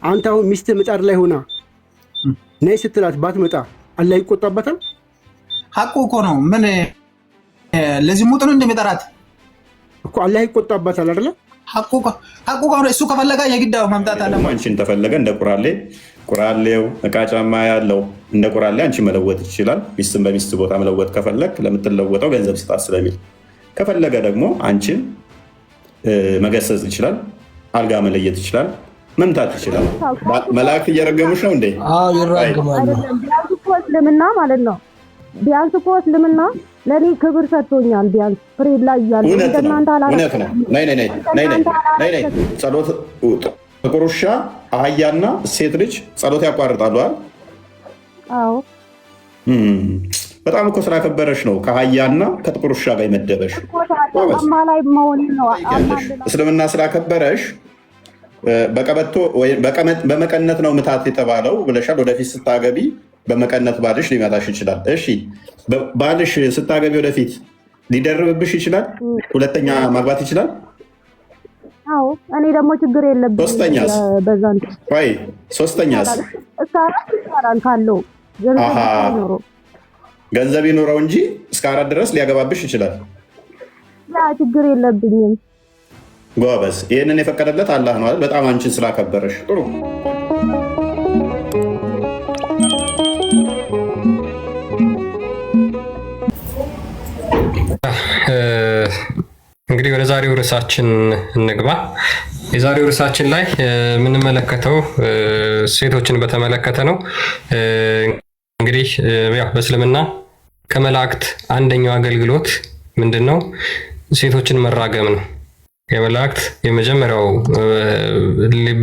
አንተ አሁን ሚስት ምጣድ ላይ ሆና ነይ ስትላት ባትመጣ አላህ ይቆጣበታል? ሐቁ እኮ ነው። ምን ለዝሙት ነው እንደሚጠራት እኮ አላህ ይቆጣበታል አይደለ? ሐቁ ነው። እሱ ከፈለጋ የግዳው ማምጣት አለ። አንቺን ተፈለገ እንደ ቁራሌው እቃ ጫማ ያለው እንደ ቁራሌ አንቺ መለወጥ ይችላል። ሚስትን በሚስት ቦታ መለወጥ ከፈለግ ለምትለወጠው ገንዘብ ስጣት ስለሚል፣ ከፈለገ ደግሞ አንቺን መገሰጽ ይችላል። አልጋ መለየት ይችላል። መምታት ይችላል። መላእክት እየረገሙሽ ነው እንዴ? አዎ ይረገማሉ። ቢያንስ እኮ እስልምና ማለት ነው። ቢያንስ እኮ እስልምና ለኔ ክብር ሰጥቶኛል። ቢያንስ ፍሬ ላይ ያለ እንደናንተ አላረፈ። እውነት ነው። ነይ ጸሎት ጥቁር ውሻ፣ አህያና ሴት ልጅ ጸሎት ያቋርጣሉ አይደል? አዎ በጣም እኮ ስላከበረሽ ነው ከአህያና ከጥቁር ውሻ ጋር የመደበሽ። አማላይ መሆን ነው። እስልምና ስላከበረሽ በቀበቶ ወይ በመቀነት ነው ምታት የተባለው ብለሻል። ወደፊት ስታገቢ በመቀነት ባልሽ ሊመታሽ ይችላል። እሺ ባልሽ ስታገቢ ወደፊት ሊደርብብሽ ይችላል። ሁለተኛ ማግባት ይችላል። አዎ እኔ ደግሞ ችግር የለብኝም። ሶስተኛስ? ወይ ሶስተኛስ? እስካራን ካለው ገንዘብ ይኖረው እንጂ እስከ 4 ድረስ ሊያገባብሽ ይችላል። ያ ችግር የለብኝም። ጎበዝ። ይህንን የፈቀደለት አላህ ነው አይደል? በጣም አንቺን ስላከበረሽ ጥሩ። እንግዲህ ወደ ዛሬው ርዕሳችን እንግባ። የዛሬው ርዕሳችን ላይ የምንመለከተው ሴቶችን በተመለከተ ነው። እንግዲህ ያው በእስልምና ከመላእክት አንደኛው አገልግሎት ምንድን ነው? ሴቶችን መራገም ነው። የመላእክት የመጀመሪያው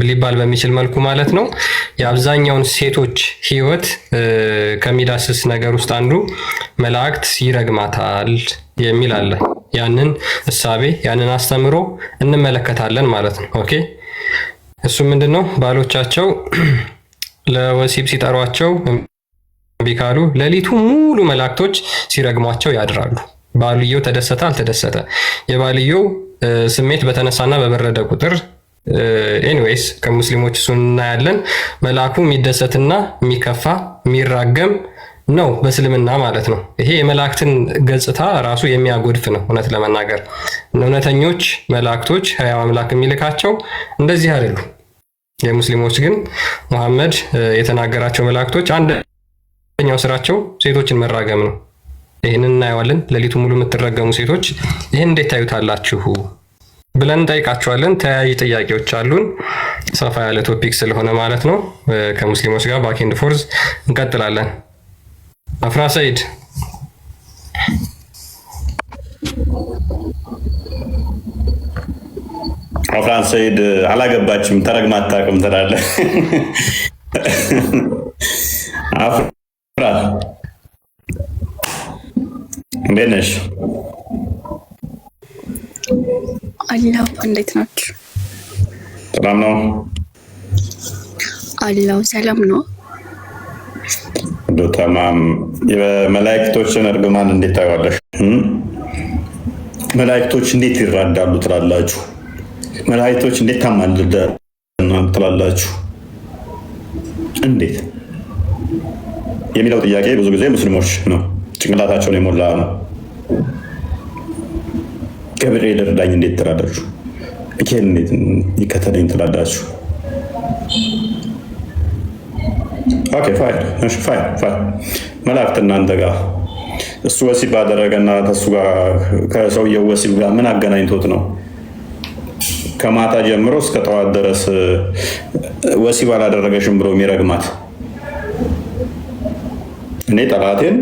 ሊባል በሚችል መልኩ ማለት ነው። የአብዛኛውን ሴቶች ሕይወት ከሚዳስስ ነገር ውስጥ አንዱ መላእክት ይረግማታል የሚል አለ። ያንን እሳቤ ያንን አስተምሮ እንመለከታለን ማለት ነው። ኦኬ እሱ ምንድን ነው? ባሎቻቸው ለወሲብ ሲጠሯቸው እምቢ ካሉ ሌሊቱ ሙሉ መላእክቶች ሲረግሟቸው ያድራሉ። ባልየው ተደሰተ አልተደሰተ የባልየው ስሜት በተነሳና በበረደ ቁጥር ኤኒዌይስ ከሙስሊሞች እሱን እናያለን። መልአኩ የሚደሰትና የሚከፋ የሚራገም ነው በእስልምና ማለት ነው። ይሄ የመላእክትን ገጽታ ራሱ የሚያጎድፍ ነው። እውነት ለመናገር እውነተኞች መላእክቶች ሕያው አምላክ የሚልካቸው እንደዚህ አይደሉ። የሙስሊሞች ግን መሐመድ የተናገራቸው መላእክቶች አንደኛው ስራቸው ሴቶችን መራገም ነው። ይህንን እናየዋለን። ሌሊቱ ሙሉ የምትረገሙ ሴቶች ይህን እንዴት ታዩታላችሁ ብለን እንጠይቃቸዋለን። ተያያዥ ጥያቄዎች አሉን። ሰፋ ያለ ቶፒክ ስለሆነ ማለት ነው። ከሙስሊሞች ጋር ባክ ኤንድ ፎርዝ እንቀጥላለን። አፍራ ሰይድ አፍራን ሰይድ አላገባችም ተረግማ አታውቅም ትላለህ። አፍራ እንዴት ነሽ? አላው እንዴት ናችሁ? ሰላም ነው አላው ሰላም ነው። ተማም። የመላእክቶችን እርግማን እንዴት ታዩዋለሽ? መላእክቶች እንዴት ይራዳሉ ትላላችሁ? መላእክቶች እንዴት ታማልዳሉ ትላላችሁ? እንዴት የሚለው ጥያቄ ብዙ ጊዜ ሙስሊሞች ነው ጭንቅላታቸውን የሞላ ነው። ገብርኤል እርዳኝ እንዴት ትላላችሁ? ሚካኤል እንዴት ይከተለኝ ትላላችሁ? ኦኬ ፋይን መላእክት እናንተ ጋር እሱ ወሲብ ባደረገና ከሱ ጋር ከሰውየው ወሲብ ጋር ምን አገናኝቶት ነው ከማታ ጀምሮ እስከ ጠዋት ድረስ ወሲብ አላደረገሽም ብሎ የሚረግማት? እኔ ጠላቴን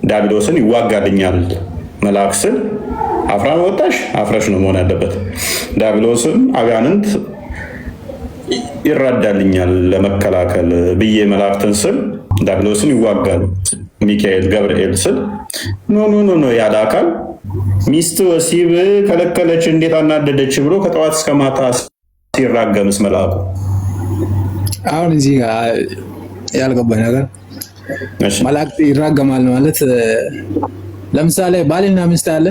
ዲያብሎስን ይዋጋልኛል መልአክ ስል አፍራን ወጣሽ አፍረሽ ነው መሆን ያለበት። ዲያብሎስን አጋንንት ይራዳልኛል ለመከላከል ብዬ መላእክትን ስል ዲያብሎስን ይዋጋል ሚካኤል ገብርኤል ስል ኖ ያለ አካል ሚስት ወሲብ ከለከለች እንዴት አናደደች ብሎ ከጠዋት እስከ ማታ ሲራገምስ መልአኩ? አሁን እዚህ ያልገባኝ ነገር መላእክት ይራገማል ማለት ለምሳሌ ባልና ሚስት አለ።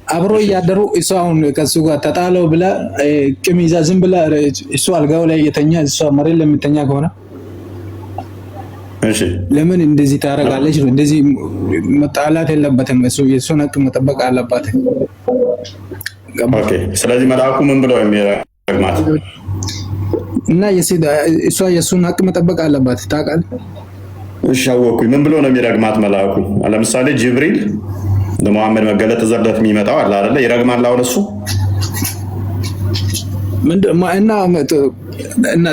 አብሮ እያደሩ እሷ አሁን ከሱ ጋር ተጣለው ብላ ቂም ይዛ ዝም ብላ እሱ አልጋው ላይ የተኛ እሷ መሬት ለምተኛ ከሆነ እሺ ለምን እንደዚህ ታረጋለች? እንደዚህ መጣላት የለበትም። እሱ የሱን ሀቅ መጠበቅ አለባት። ኦኬ። ስለዚህ መልአኩ ምን ብለው የሚረግማት እና እሷ የሱን ሀቅ መጠበቅ አለባት። ታውቃለህ? እሺ አወኩኝ። ምን ብሎ ነው የሚረግማት መልአኩ? ለምሳሌ ጅብሪል ለሙሐመድ መገለጥ ዘለት የሚመጣው አለ አይደለ? ይረግማል። አሁን እሱ እና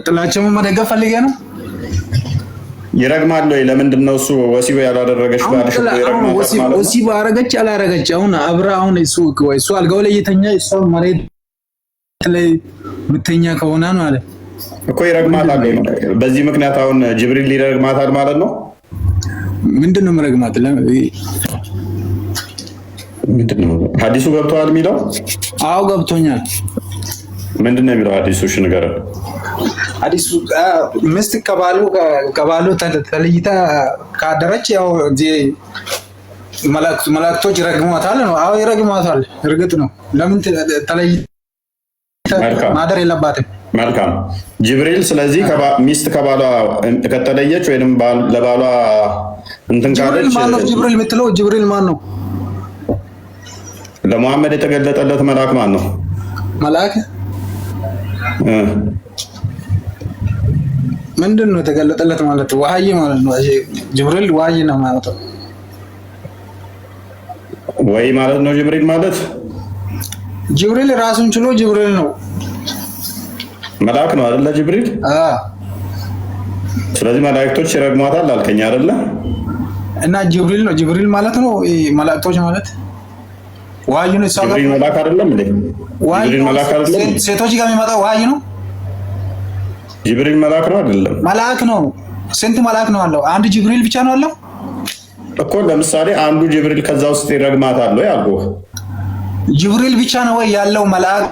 ጥላቸው መደገፍ ፈልጌ ነው። ይረግማል ወይ? ለምንድን ነው እሱ ወሲብ ያላደረገች ባልሽ ወሲብ አረገች አላረገች አሁን አብራ አሁን እሱ አልጋው ላይ የተኛ እሷ መሬት ላይ ምተኛ ከሆነ ነው አለ እኮ ይረግማታል። በዚህ ምክንያት አሁን ጅብሪል ይረግማታል ማለት ነው። ምንድን ነው መረግማት? ምንድነው ሐዲሱ ገብቷል የሚለው? አዎ ገብቶኛል። ምንድነው የሚለው ሐዲሱ? እሺ ንገረን። ሐዲሱ ሚስት ከባሉ ተለይታ ካደረች ያው መላእክቶች ይረግሟታል ነው። አዎ ይረግሟታል፣ እርግጥ ነው። ለምን ተለይታ ማደር የለባትም። መልካም ጅብሪል። ስለዚህ ሚስት ከባሏ ከተለየች ወይንም ለባሏ እንትን ካለች ማን ነው ጅብሪል የምትለው? ጅብሪል ማን ነው? ለሙሐመድ የተገለጠለት መልአክ ማን ነው? መልአክ ምንድን ነው የተገለጠለት ማለት? ወህይ ማለት ነው። ጅብሪል ወህይ ነው ማለት ነው። ወይ ማለት ነው ጅብሪል ማለት ጅብሪል ራሱን ችሎ ጅብሪል ነው፣ መልአክ ነው አይደለ? ጅብሪል ስለዚህ መላእክቶች ይረግሟታል አልከኝ አይደለ? እና ጅብሪል ነው ጅብሪል ማለት ነው። መላእክቶች ማለት ወህይ ነው። ጅብሪል መልአክ አይደለም እንዴ? ጅብሪል መልአክ አይደለም? ሴቶች ጋር የሚመጣው ወህይ ነው። ጅብሪል መልአክ ነው አይደለም? መልአክ ነው። ስንት መልአክ ነው አለው? አንድ ጅብሪል ብቻ ነው አለው እኮ። ለምሳሌ አንዱ ጅብሪል ከዛ ውስጥ ይረግማታል ወይ አልኩህ። ጅብሪል ብቻ ነው ወይ ያለው? መልአክ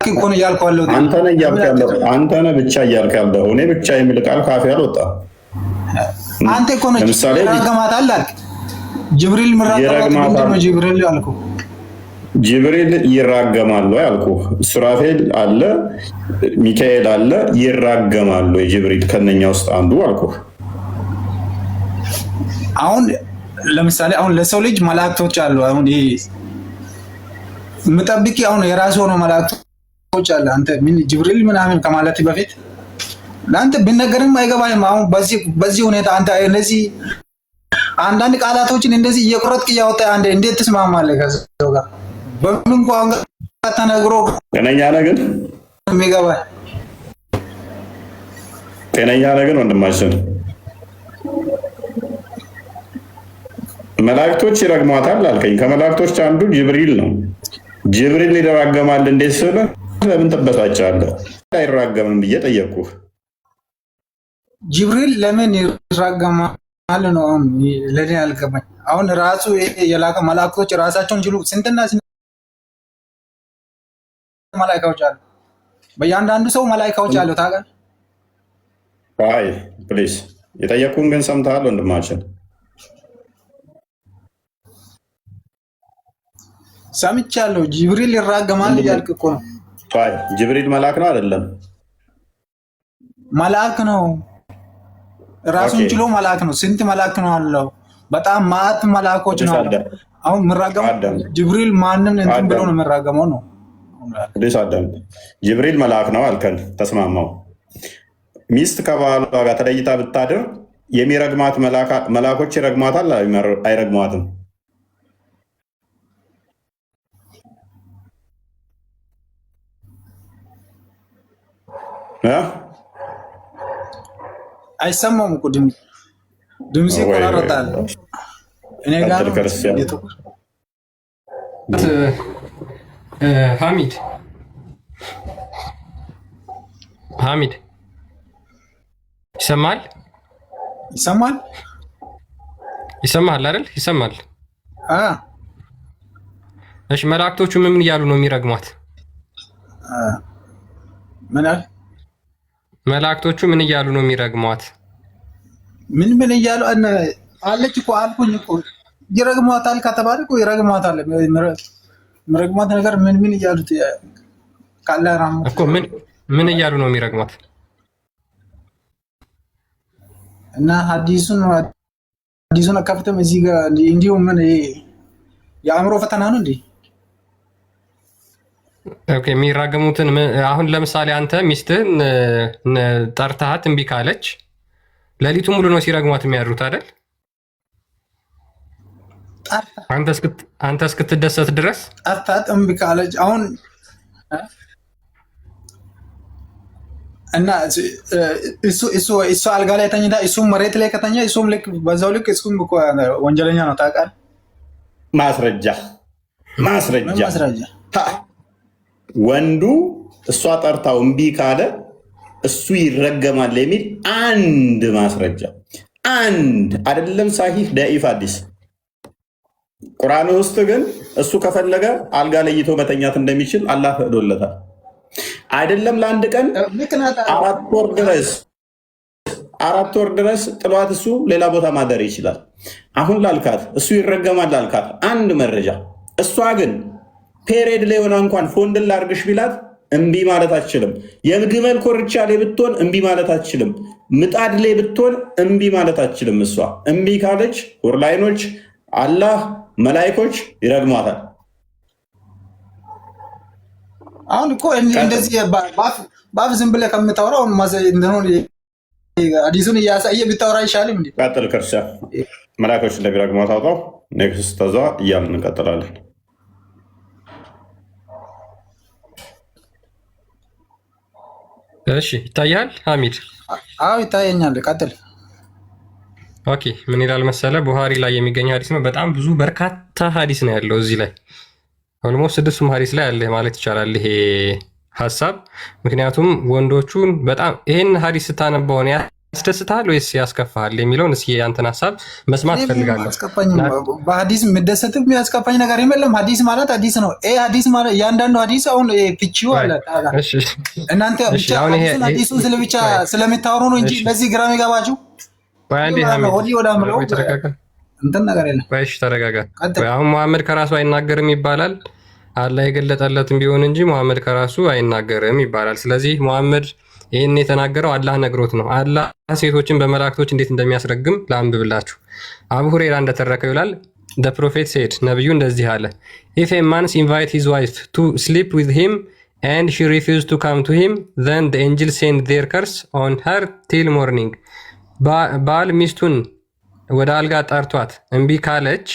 እኮ ነው ያልከው አለው። አንተ ነህ እያልክ ያለው፣ አንተ ነህ ብቻ እያልክ ያለው። እኔ ብቻ የሚል ቃል ካፌ አልወጣም። አንተ እኮ ነው ለምሳሌ ይረግማታል አልክ። ጅብሪል ምራገማት ምንድን ነው? ጅብሪል አልከው። ጅብሪል ይራገማል ወይ አልኩህ። ሱራፌል አለ፣ ሚካኤል አለ፣ ይራገማል ወይ ጅብሪል ከነኛ ውስጥ አንዱ አልኩህ። አሁን ለምሳሌ አሁን ለሰው ልጅ መላእክቶች አሉ። አሁን ይሄ ምጠብቂ አሁን የራሱ ሆኖ መላእክቶች አለ። አንተ ምን ጅብሪል ምናምን ከማለት በፊት ለአንተ ቢነገርም አይገባህም። አሁን በዚህ ሁኔታ አንተ እነዚህ አንዳንድ ቃላቶችን እንደዚህ እየቆረጥክ እያወጣህ አንተ እንዴት ትስማማለህ ከሰው ጋር? በምን ቋንቋ ተነግሮ ጤነኛ ነህ ግን? የሚገባህ ጤነኛ ነህ ግን? ወንድማችን መላእክቶች ይረግሟታል አልከኝ። ከመላእክቶች አንዱ ጅብሪል ነው። ጅብሪል ይራገማል እንዴት ስለ ለምን ትበሳጫለህ? አይራገምም ብዬ ጠየቅኩህ። ጅብሪል ለምን ይራገማል ነው አሁን ለኔ ያልገባኝ። አሁን ራሱ የላከ መላእክቶች ራሳቸውን ችሉ ስንትና መላእክቶች አሉ። በእያንዳንዱ ሰው መላእክቶች አሉ። ታውቃለህ? አይ ፕሊዝ የጠየቅኩህን ግን ሰምተሃል ወንድማችን? ሰምቻለሁ። ጅብሪል ይራገማል እያልክ እኮ ነው። አይ ጅብሪል መልአክ ነው አይደለም? መልአክ ነው፣ ራሱን ችሎ መልአክ ነው። ስንት መልአክ ነው አለው? በጣም ማት መልአኮች ነው አለው። አሁን የምራገመው ጅብሪል ማንን እንትን ብሎ ነው የምራገመው ነው? ፕሊዝ አዳም። ጅብሪል መልአክ ነው አልከን፣ ተስማማው። ሚስት ከባሏ ጋር ተለይታ ብታድር የሚረግማት መልአኮች ይረግማታል አይረግሟትም? አይሰማም እኮ ድምጽ ይቆራረጣል። እኔ ጋር ሐሚድ ይሰማል? ይሰማል? ይሰማል አይደል? ይሰማል። እሺ መላእክቶቹ ምን እያሉ ነው የሚረግሟት? ምን አለ? መላእክቶቹ ምን እያሉ ነው የሚረግሟት? ምን እያሉ አለች እኮ አልኩኝ እኮ ይረግሟታል ከተባለ እኮ ይረግሟታል። ምረግሟት ነገር ምን እያሉት ካለ ራሙ እኮ ምን እያሉ ነው የሚረግሟት? እና ሐዲሱን አካፍተም እዚህ ጋር እንዲሁ ምን የአእምሮ ፈተና ነው እንዴ? ኦኬ የሚራገሙትን አሁን ለምሳሌ አንተ ሚስትህን ጠርተሃት እምቢ ካለች ሌሊቱ ሙሉ ነው ሲረግሟት የሚያድሩት አይደል? አንተ እስክትደሰት ድረስ ጠርታት እምቢ ካለች አሁን እና እሱ አልጋ ላይ ተኝታ እሱም መሬት ላይ ከተኛ እሱም ልክ በዛው ልክ እሱም እኮ ወንጀለኛ ነው ታውቃለህ። ማስረጃ ወንዱ እሷ ጠርታው እምቢ ካለ እሱ ይረገማል የሚል አንድ ማስረጃ አንድ አይደለም። ሳሂህ ደኢፍ ሐዲስ ቁርአን ውስጥ ግን እሱ ከፈለገ አልጋ ለይቶ መተኛት እንደሚችል አላህ ፈቅዶለታል። አይደለም ለአንድ ቀን 4 ወር ድረስ ጥሏት እሱ ሌላ ቦታ ማደር ይችላል። አሁን ላልካት እሱ ይረገማል ላልካት አንድ መረጃ። እሷ ግን ፔሬድ ላይ ሆና እንኳን ፎንድን ላርግሽ ቢላት እምቢ ማለት አትችልም። የግመል ኮርቻ ላይ ብትሆን እምቢ ማለት አትችልም። ምጣድ ላይ ብትሆን እምቢ ማለት አትችልም። እሷ እምቢ ካለች ሁርላይኖች፣ አላህ፣ መላይኮች ይረግሟታል። አሁን እኮ እንደዚህ ባፍ ዝም ብለህ ከምታወራው ሐዲሱን እያሳየ ብታወራ አይሻልም እንዴ? ቀጥል። ክርስቲያን መላይኮች እንደሚረግሟት አውጣው። ኔክስት ተዛ እያልን እንቀጥላለን። እሺ ይታያል ሐሚድ? አዎ ይታየኛል። ቀጥል። ኦኬ ምን ይላል መሰለ ቡሃሪ ላይ የሚገኝ ሐዲስ ነው። በጣም ብዙ በርካታ ሐዲስ ነው ያለው እዚህ ላይ ኦልሞስት 6ቱም ሐዲስ ላይ አለ ማለት ይቻላል ይሄ ሐሳብ። ምክንያቱም ወንዶቹን በጣም ይሄን ሐዲስ ስታነበውን ያስደስታል ወይስ ያስከፋል የሚለውን እስኪ ያንተን ሐሳብ መስማት ፈልጋለሁ። በሐዲስ የምደሰትም ያስከፋኝ ነገር የለም። ሐዲስ ማለት ሐዲስ ነው። ሐዲስ ማለት እያንዳንዱ ሐዲስ አሁን ፍቺው አለ። እናንተ ብቻ ሐዲሱን ስለብቻ ስለምታወሩ ነው እንጂ ለዚህ ግራ የሚገባችሁ እንትን ነገር የለም። ተረጋጋ። አሁን መሐመድ ከራሱ አይናገርም ይባላል። አላህ የገለጠለትም ቢሆን እንጂ መሐመድ ከራሱ አይናገርም ይባላል። ስለዚህ መሐመድ ይህን የተናገረው አላህ ነግሮት ነው። አላህ ሴቶችን በመላእክቶች እንዴት እንደሚያስረግም ላንብብላችሁ። አቡ ሁሬራ እንደተረከው ይላል the prophet said ነብዩ እንደዚህ አለ if a man invite his wife to sleep with him and she refused to come to him then the angels send their curse on her till morning ባል ሚስቱን ወደ አልጋ ጠርቷት እምቢ ካለች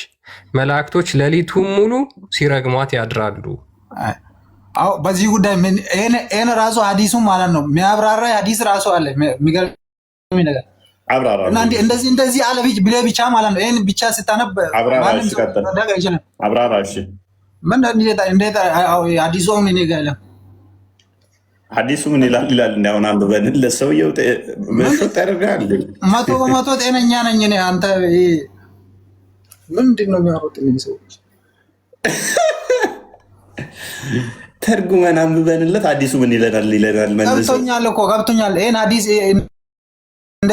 መላእክቶች ሌሊቱ ሙሉ ሲረግሟት ያድራሉ። አዎ በዚህ ጉዳይ እኔ ራሱ ሐዲሱ ማለት ነው የሚያብራራ ሐዲስ ራሱ አለ የሚገርም ነገር አብራራ እና እንደዚህ አለ ብለህ ብቻ ማለት ነው ይሄን ብቻ ስታነብ አብራራ። እሺ ምን እንዴት ሐዲሱ ምን ይገርም ሐዲሱ ምን ይላል እንዳሁን አንብበን ለሰውየው መሽቶ ያደርጋል። 100% ጤነኛ ነኝ እኔ። አንተ ምንድን ነው የሚያወሩት እነዚህ ሰዎች? ተርጉመን አንብበንለት ሐዲሱ ምን ይለናል መልሶ ገብቶኛል። ይሄን ሐዲስ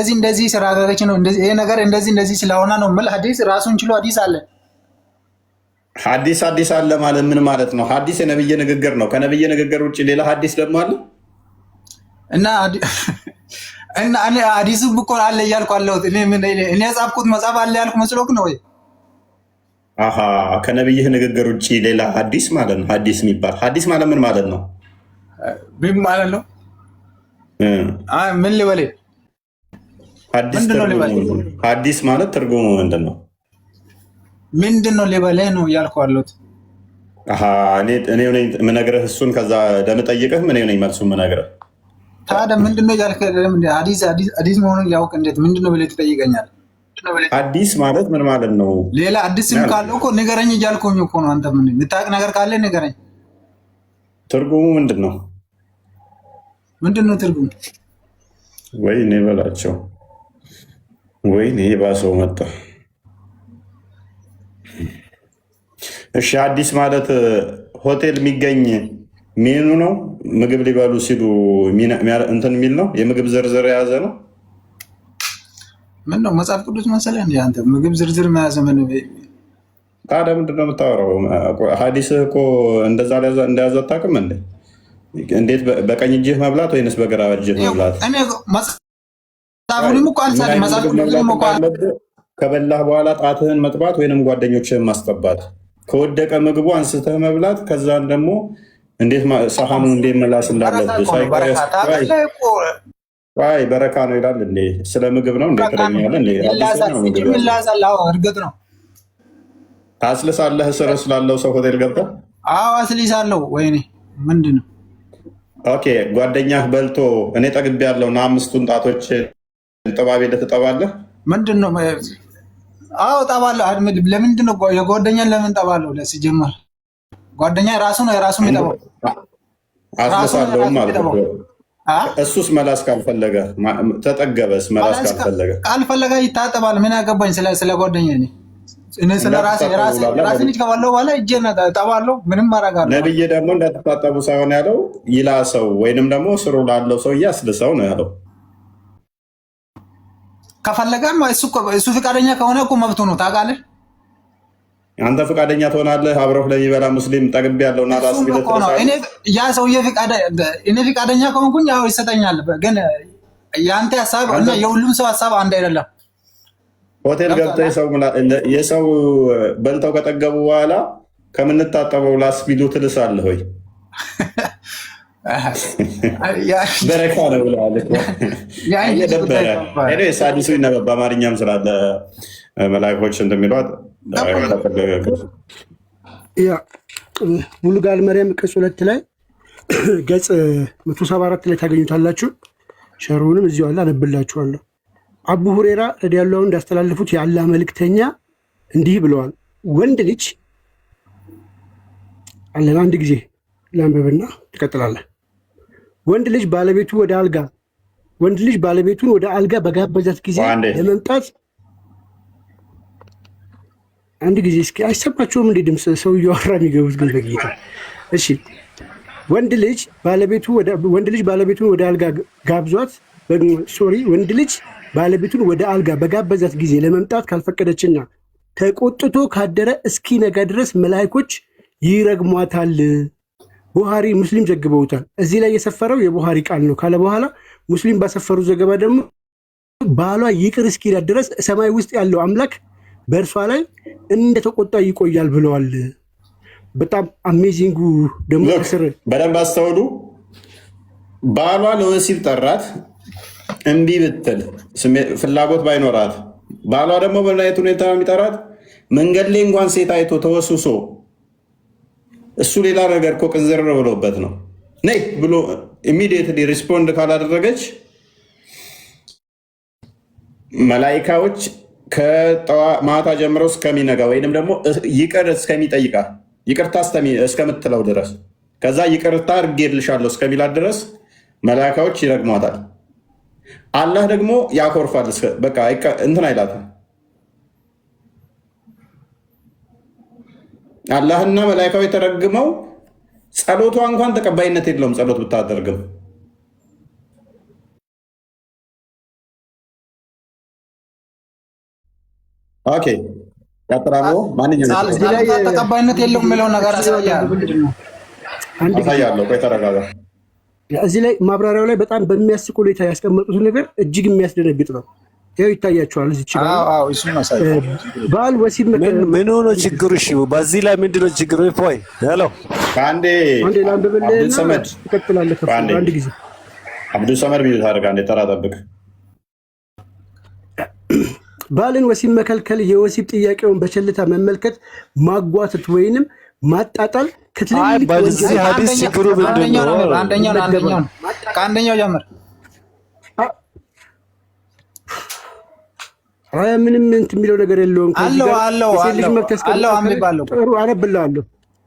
እንደዚህ ስራገች ነው ይሄ ነገር እንደዚህ ስለሆነ ነው የምልህ። ሐዲስ ራሱን ችሎ ሐዲስ አለ። ሐዲስ አለ ማለት ምን ማለት ነው? ሐዲስ የነብይ ንግግር ነው። ከነብይ ንግግር ውጭ ሌላ ሐዲስ ደግሞ አለ እና እኔ ሐዲሱ ብቆ አለ እያልኩ አለሁት። እኔ የጻፍኩት መጽሐፍ አለ ያልኩ መስሎክ ነው ወይ? አሃ ከነብይህ ንግግር ውጭ ሌላ ሐዲስ ማለት ነው። ሐዲስ የሚባል ሐዲስ ማለት ምን ማለት ነው? ምን ማለት ነው? ምን ልበል? ሐዲስ ማለት ትርጉሙ ምንድን ነው? ምንድን ነው ልበልህ ነው እያልኩ አለሁት። እኔ የምነግርህ እሱን ከዛ ለምጠይቅህ ምን ነኝ መልሱ የምነግርህ። ታዲያ ምንድን ነው እያልክ ሐዲስ መሆኑን ያውቅ እንዴት ምንድን ነው ብለህ ትጠይቀኛለህ? ሐዲስ ማለት ምን ማለት ነው? ሌላ አዲስ ስም ካለው እኮ ንገረኝ እያልኩኝ እኮ ነው። አንተ ምን የምታውቅ ነገር ካለ ንገረኝ። ትርጉሙ ምንድን ነው? ምንድን ነው ትርጉሙ? ወይኔ በላቸው፣ ወይኔ ባሰው መጣ። እሺ ሐዲስ ማለት ሆቴል የሚገኝ ሜኑ ነው። ምግብ ሊበሉ ሲሉ እንትን የሚል ነው። የምግብ ዝርዝር የያዘ ነው። ምን ነው መጽሐፍ ቅዱስ መሰለህ እንዴ አንተ? ምግብ ዝርዝር መያዘ ምን ታዲያ ምንድን ነው የምታወራው? ሀዲስህ እኮ እንደዛ እንደያዘ አታውቅም እንዴ? እንዴት በቀኝ እጅህ መብላት ወይንስ በግራ እጅህ መብላት? ከበላህ በኋላ ጣትህን መጥባት ወይንም ጓደኞችህን ማስጠባት፣ ከወደቀ ምግቡ አንስተህ መብላት፣ ከዛን ደግሞ እንዴት ሰሃኑን እንዴት መላስ እንዳለብህ ሳይ በረካ ነው ይላል እንዴ? ስለ ምግብ ነው እንዴ ትለኛለህ? እርግጥ ነው ታስልሳለህ። ስር ስላለው ሰው ሆቴል ገብተህ አስልሳለሁ። ወይኔ ምንድን ነው? ኦኬ ጓደኛህ በልቶ እኔ ጠግቤያለሁ እና 5ቱን ጣቶች ጥባቤ ልትጠባለህ? ምንድን ነው? አዎ ጠባለሁ። ለምንድን ነው የጓደኛን ለምን ጠባለሁ? ሲጀመር ጓደኛ ራሱ ነው የራሱ የሚጠባው። አስልሳለሁ ማለት ነው። እሱስ መላስ ካልፈለገ ተጠገበስ? መላስ ካልፈለገ ይታጠባል። ምን ያገባኝ ስለ ጓደኛ? እኔ ስለ ራሴ ልጅ ከባለው በኋላ እጄን ጠባለሁ። ምንም አደርጋለሁ። ነብይ ደግሞ እንደተታጠቡ ሳይሆን ያለው ይላሰው ወይንም ደግሞ ስሩ ላለው ሰው እያስልሰው ነው ያለው። ከፈለገም እሱ ፈቃደኛ ከሆነ እኮ መብቱ ነው። ታውቃለህ? አንተ ፈቃደኛ ትሆናለህ? አብረህ ለሚበላ ሙስሊም ጠግብ ያለውና ያ ሰውዬ እኔ ፈቃደኛ ከሆንኩኝ ያው ይሰጠኛል። ግን የአንተ ሀሳብ እና የሁሉም ሰው ሀሳብ አንድ አይደለም። ሆቴል ገብተህ የሰው በልተው ከጠገቡ በኋላ ከምንታጠበው ላስ ቢሉ ትልሳለህ ወይ? በረካ ነው ብለዋለች። ሳዲሱ ይነበብ በአማርኛም ስላለ መላእክቶች እንደሚሏት ቡሉጋል መርያም ቅጽ 2 ላይ ገጽ 174 ላይ ታገኙታላችሁ። ሸሩንም እዚሁ አለ አነብላችኋለሁ። አቡ ሁሬራ ረዲየላሁ ዐንሁ እንዳስተላለፉት የአላህ መልእክተኛ እንዲህ ብለዋል። ወንድ ልጅ አለን አንድ ጊዜ ላንብብና ትቀጥላለህ። ወንድ ልጅ ባለቤቱን ወደ አልጋ በጋበዛት ጊዜ ለመምጣት አንድ ጊዜ እስኪ አይሰማችሁም እንዴ? ድምፅ ሰው እያወራ የሚገቡት ግን በጌታ እሺ። ወንድ ልጅ ባለቤቱን ወደ አልጋ ጋብዟት ወንድ ልጅ ባለቤቱን ወደ አልጋ በጋበዛት ጊዜ ለመምጣት ካልፈቀደችና ተቆጥቶ ካደረ እስኪነጋ ድረስ መላእክቶች ይረግሟታል። ቡሃሪ ሙስሊም ዘግበውታል። እዚህ ላይ የሰፈረው የቡሃሪ ቃል ነው ካለ በኋላ ሙስሊም ባሰፈሩ ዘገባ ደግሞ ባሏ ይቅር እስኪላት ድረስ ሰማይ ውስጥ ያለው አምላክ በእርሷ ላይ እንደተቆጣ ይቆያል ብለዋል። በጣም አሜዚንጉ ደግሞ በደንብ አስተውሉ። ባሏ ለወሲብ ጠራት፣ እምቢ ብትል ፍላጎት ባይኖራት፣ ባሏ ደግሞ በላይት ሁኔታ የሚጠራት መንገድ ላይ እንኳን ሴት አይቶ ተወስሶ እሱ ሌላ ነገር እኮ ቅንዝር ብሎበት ነው ነይ ብሎ ኢሚዲየትሊ ሪስፖንድ ካላደረገች መላኢካዎች ከማታ ጀምረው እስከሚነጋ ወይንም ደግሞ ይቅር እስከሚጠይቃ ይቅርታ እስከምትለው ድረስ ከዛ ይቅርታ አድርጌልሻለሁ እስከሚላት ድረስ መላኢካዎች ይረግሟታል። አላህ ደግሞ ያኮርፋል። በቃ እንትን አይላትም። አላህና መላኢካው የተረግመው ጸሎቷ እንኳን ተቀባይነት የለውም። ጸሎት ብታደርግም ኦኬ ያጥራሞ ማንኛውም ተቀባይነት የለውም የሚለው ነገር አሳያለሁ። ቆይ ተረጋጋ። እዚህ ላይ ማብራሪያው ላይ በጣም በሚያስቅ ሁኔታ ያስቀመጡት ነገር እጅግ የሚያስደነግጥ ነው። ይኸው ይታያቸዋል። እዚህ ባል ወሲብ ምን ሆኖ ችግሩ? እሺ በዚህ ላይ ምንድነው ችግሩ? ፎይ ሄሎ አንዴ ላንብብልህና ትቀጥላለህ። አንድ ጊዜ አብዱል ሰመድ ቢሉ ታደርግ አንዴ ተራ ጠብቅ። ባልን ወሲብ መከልከል የወሲብ ጥያቄውን በቸልታ መመልከት፣ ማጓተት ወይንም ማጣጣል ከትልልቅ በዚህ ሐዲስ ችግሩ ምንድነው? ከአንደኛው ጀምር። ምንም እንትን የሚለው ነገር የለውም። አነብልሃለሁ።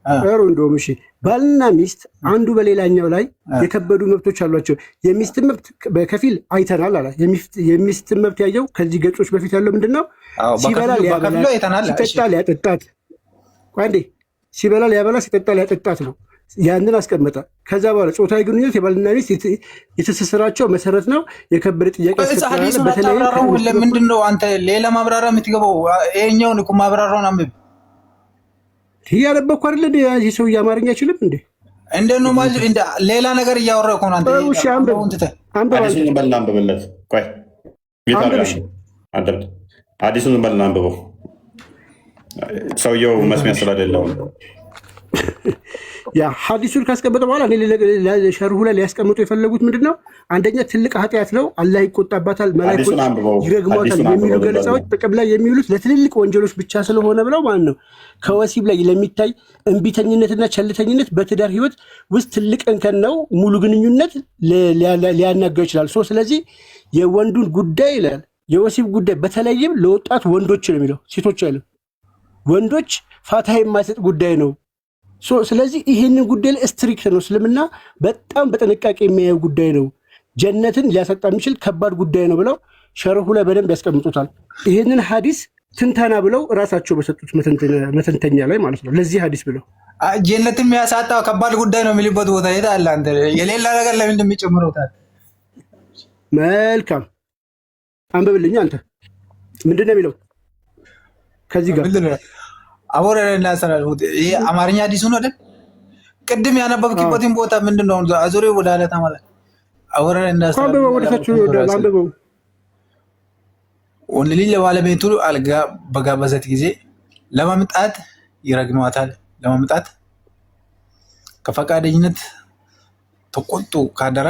ጥሩ እንደውም እሺ፣ ባልና ሚስት አንዱ በሌላኛው ላይ የከበዱ መብቶች አሏቸው። የሚስት መብት በከፊል አይተናል አለ። የሚስት መብት ያየው ከዚህ ገጾች በፊት ያለው ምንድን ነው? ሲበላ ሊያበላ ሲጠጣ ሊያጠጣት፣ አንዴ ሲበላ ሊያበላ ሲጠጣ ሊያጠጣት ነው። ያንን አስቀመጠ። ከዛ በኋላ ጾታዊ ግንኙነት የባልና ሚስት የተሳሰራቸው መሰረት ነው። የከበደ ጥያቄ ለምንድን ነው አንተ ሌላ ማብራሪያ የምትገባው? ይኸኛውን እኮ ማብራሪያውን አንብብ። ያነበብኩ አይደል እንዴ? እዚህ ሰው አማርኛ አይችልም እንዴ? እንደነው ማለት እንደ ሌላ ነገር እያወራ እኮ ነው አንተ። እሺ አዲሱን በልና አንብብለት። ቆይ አዲሱን በልና አንብበው። ሰውየው መስሚያ ስለሌለው ያ ሐዲሱን ካስቀመጠ በኋላ እኔ ሸርሁ ላይ ሊያስቀምጡ የፈለጉት ምንድነው? አንደኛ ትልቅ ኃጢአት ነው፣ አላህ ይቆጣባታል፣ መላእክቶች ይረግሟታል የሚሉ ገለጻዎች ጥቅም ላይ የሚውሉት ለትልልቅ ወንጀሎች ብቻ ስለሆነ ብለው ማለት ነው። ከወሲብ ላይ ለሚታይ እንቢተኝነትና ቸልተኝነት በትዳር ህይወት ውስጥ ትልቅ እንከን ነው። ሙሉ ግንኙነት ሊያናጋው ይችላል። ስለዚህ የወንዱን ጉዳይ ይላል የወሲብ ጉዳይ በተለይም ለወጣት ወንዶች ነው የሚለው፣ ሴቶች አይደለም። ወንዶች ፋታ የማይሰጥ ጉዳይ ነው። ስለዚህ ይህንን ጉዳይ ላይ ስትሪክት ነው። እስልምና በጣም በጥንቃቄ የሚያየው ጉዳይ ነው። ጀነትን ሊያሰጣ የሚችል ከባድ ጉዳይ ነው ብለው ሸርሁ ላይ በደንብ ያስቀምጡታል። ይህንን ሐዲስ ትንተና ብለው እራሳቸው በሰጡት መተንተኛ ላይ ማለት ነው። ለዚህ ሐዲስ ብለው ጀነትን የሚያሳጣው ከባድ ጉዳይ ነው የሚልበት ቦታ የት አለ? አንተ የሌላ ነገር ለምን እንደሚጨምረውታል? መልካም አንብብልኝ። አንተ ምንድን ነው የሚለው ከዚህ ጋር አወረ እናሰራሁት? ይሄ አማርኛ ሐዲስ ነው አይደል? ቅድም ያነበብክበትን ቦታ ምንድነው? አዙሬ ወደ አለታ ማለት አወረ እናሰራሁት። አንብበው። ወንድ ልጅ ለባለቤቱ አልጋ በጋበዘት ጊዜ ለማምጣት ይረግሟታል። ለማምጣት ከፈቃደኝነት ተቆጡ ካደረ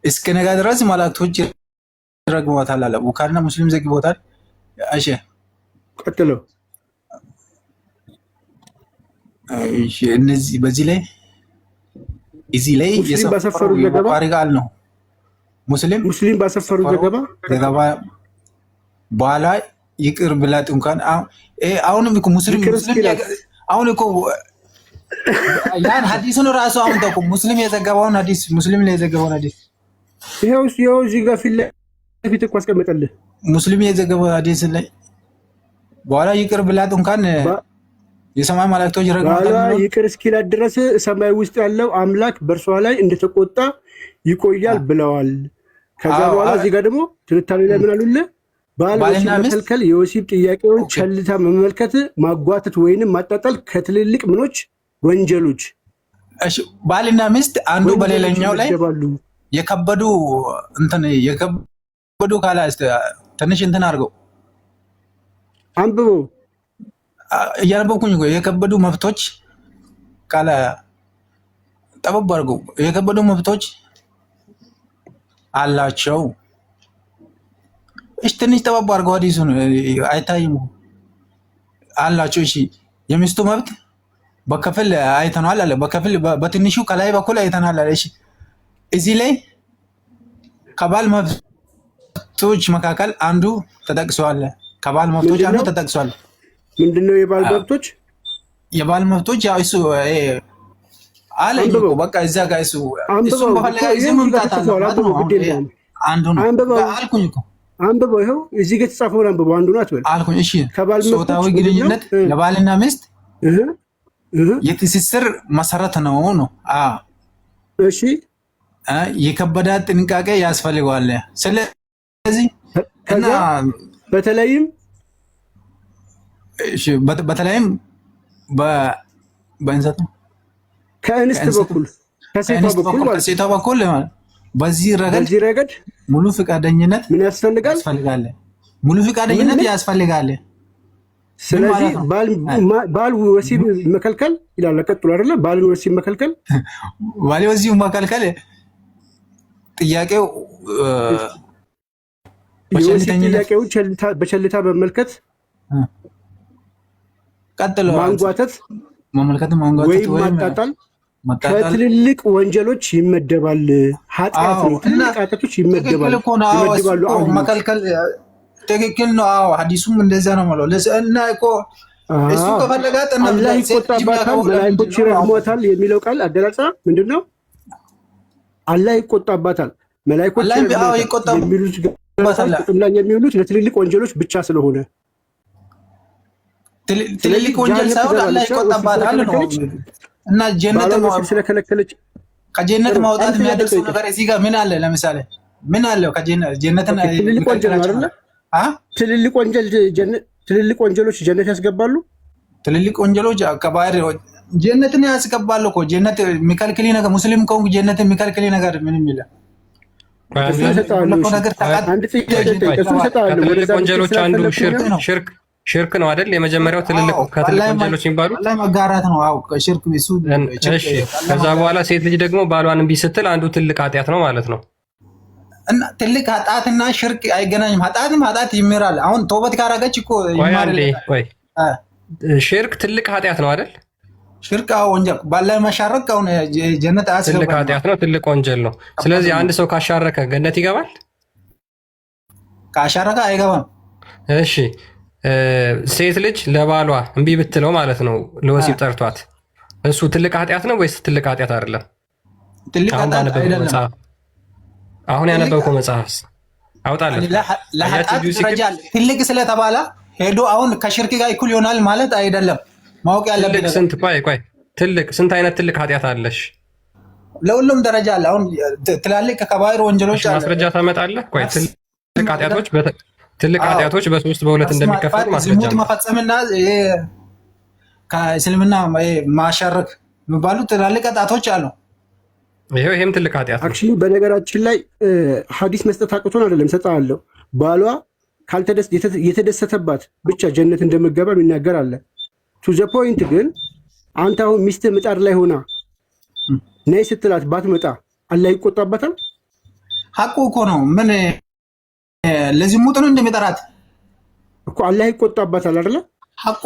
እስከ ነገ ድረስ መላእክቶች ይረግሟታል አለ። ቡኻሪና ሙስሊም ዘግቦታል። እሺ ቀጥለው እነዚህ በዚህ ላይ እዚህ ላይ የሰፈሩ ዘገባ ቃል ነው። ሙስሊም ባሰፈሩ ዘገባ በኋላ ይቅር ብላት እንኳን አሁንም እኮ ሙስሊም አሁን እኮ ያን ሐዲሱን ራሱ አሁን ተቆ ሙስሊም የዘገበውን ሐዲስ ሙስሊም ላይ የዘገበውን ሐዲስ ይሄው እዚህ ጋር ፊት ለፊት እኮ አስቀመጠልህ። ሙስሊም የዘገበው ሐዲስ ላይ በኋላ ይቅር ብላት እንኳን የሰማይ መላእክቶች ይረግማሉ። ይቅር እስኪላት ድረስ ሰማይ ውስጥ ያለው አምላክ በእርሷ ላይ እንደተቆጣ ይቆያል ብለዋል። ከዛ በኋላ እዚህ ጋር ደግሞ ትንታኔ ላይ ምን አሉልህ? ባል ወሲብ መከልከል፣ የወሲብ ጥያቄውን ቸልታ መመልከት፣ ማጓተት ወይንም ማጣጣል ከትልልቅ ምኖች ወንጀሎች። እሺ ባልና ሚስት አንዱ በሌላኛው ላይ የከበዱ ካላ ትንሽ እንትን አድርገው አንብበው። እያነበብኩኝ እኮ የከበዱ መብቶች ካለ ጠበብ አድርገው የከበዱ መብቶች አላቸው። እሺ ትንሽ ጠበብ አድርገው ሐዲሱን አይታይም አላቸው። እሺ የሚስቱ መብት በከፊል አይተናል አለ። በከፊል በትንሹ ከላይ በኩል አይተናል አለ። እሺ እዚህ ላይ ከባል መብቶች መካከል አንዱ ተጠቅሷል። ከባል መብቶች አንዱ ተጠቅሷል። ምንድነው የባል መብቶች? የባል መብቶች ያው እሱ አለ እኮ በቃ እዛ ጋር እሱ በፈለጋ ጊዜ መምጣት አለ አንዱ ነው አልኩኝ እኮ አንብበው። ይኸው እዚህ ጋር የተጻፈውን አንብበው። አንዱ ነው አትበል አልኩኝ። እሺ ጾታዊ ግንኙነት ለባልና ሚስት የትስስር መሰረት ነው ነው። እሺ የከበደ ጥንቃቄ ያስፈልገዋል። ስለዚህ እና በተለይም በእንሰት ከእንስት በኩል ከሴቷ በኩል በዚህ ረገድ ሙሉ ፍቃደኝነት ምን ያስፈልጋል? ሙሉ ፍቃደኝነት ያስፈልጋል። ስለዚህ ባል ወሲብ መከልከል ይላል። ቀጥሎ አይደለ? ባል ወሲብ መከልከል ጥያቄው ጥያቄውን በቸልታ መመልከት፣ ቀጥሎ ማንጓተት ወይም ማጣጣል ከትልልቅ ወንጀሎች ይመደባል። ኃጢአት ነው። ትልልቅ ኃጢአቶች ይመደባሉ። መከልከል ትክክል ነው። አዎ ሐዲሱም እንደዛ ነው ማለት እና እኮ እሱ ከፈለጋት አላህ ይቆጣባታል፣ መላእክቶች ይረግሟታል የሚለው ቃል አገላጻ ምንድነው? አላህ ይቆጣባታል፣ መላእክቶች የሚውሉት ለትልልቅ ወንጀሎች ብቻ ስለሆነ ትልልቅ ወንጀል ሳይሆን አላህ ይቆጣባታል ነው። እና ጀነት ስለከለከለች ከጀነት ማውጣት የሚያደርሰው ነገር እዚህ ጋር ምን አለ? ለምሳሌ ምን አለው? ጀነትን ትልልቅ ወንጀሎች ጀነት ያስገባሉ። ትልልቅ ወንጀሎች ከባህር ጀነትን ያስገባል እኮ። ጀነት የሚከልክል ነገር ሙስሊም ከሆንኩ ጀነት የሚከልክል ነገር ምንም የለም። ከትልልቅ ወንጀሎች አንዱ ሽርክ ነው አይደል? የመጀመሪያው ከትልቅ ወንጀሎች የሚባሉት መጋራት ነው። አዎ ሽርክ እሱ። እሺ ከዛ በኋላ ሴት ልጅ ደግሞ ባሏን እምቢ ስትል አንዱ ትልቅ ኃጢአት ነው ማለት ነው። እና ትልቅ ኃጢአትና ሽርክ አይገናኝም። ኃጢአት ይምራል። አሁን ተውበት ካረገች እኮ ይማር። ሽርክ ትልቅ ኃጢአት ነው አይደል? ሽርክ ወንጀል ባላ ማሻረክ አሁን ጀነት አያስገባም። ትልቅ ኃጢአት ነው፣ ትልቅ ወንጀል ነው። ስለዚህ አንድ ሰው ካሻረከ ገነት ይገባል? ካሻረከ አይገባም። እሺ ሴት ልጅ ለባሏ እምቢ ብትለው ማለት ነው ለወሲብ ጠርቷት፣ እሱ ትልቅ ኃጢአት ነው ወይስ ትልቅ ኃጢአት አይደለም? ትልቅ ኃጢአት አይደለም። አሁን ያነበብከው መጽሐፍ አውጣለህ። ትልቅ ስለተባለ ሄዶ አሁን ከሽርክ ጋር እኩል ይሆናል ማለት አይደለም። ማወቅ ያለብን ቆይ ትልቅ ስንት አይነት ትልቅ ኃጢአት አለሽ? ለሁሉም ደረጃ አለ። አሁን ትላልቅ ከባህር ወንጀሎች አለ። ማስረጃ ታመጣለህ? ቆይ ትልቅ ኃጢአቶች በሶስት በሁለት እንደሚከፈሉ ማስረጃ ዝሙት መፈጸምና ከእስልምና ማሻረክ የሚባሉ ትላልቅ ኃጢአቶች አሉ። ይሄም ትልቅ ኃጢአት ነው። አክቹሊ በነገራችን ላይ ሐዲስ መስጠት አቅቶን አይደለም፣ ሰጣለሁ። ባሏ የተደሰተባት ብቻ ጀነት እንደምገባ የሚናገር አለ። ቱ ዘ ፖይንት ግን አንተ አሁን ሚስትህ ምጣድ ላይ ሆና ነይ ስትላት ባትመጣ አላህ ይቆጣበታል? ሐቁ እኮ ነው። ምን ለዝሙት ነው እንደሚጠራት እኮ አላህ ይቆጣበታል አይደለ? ሐቁ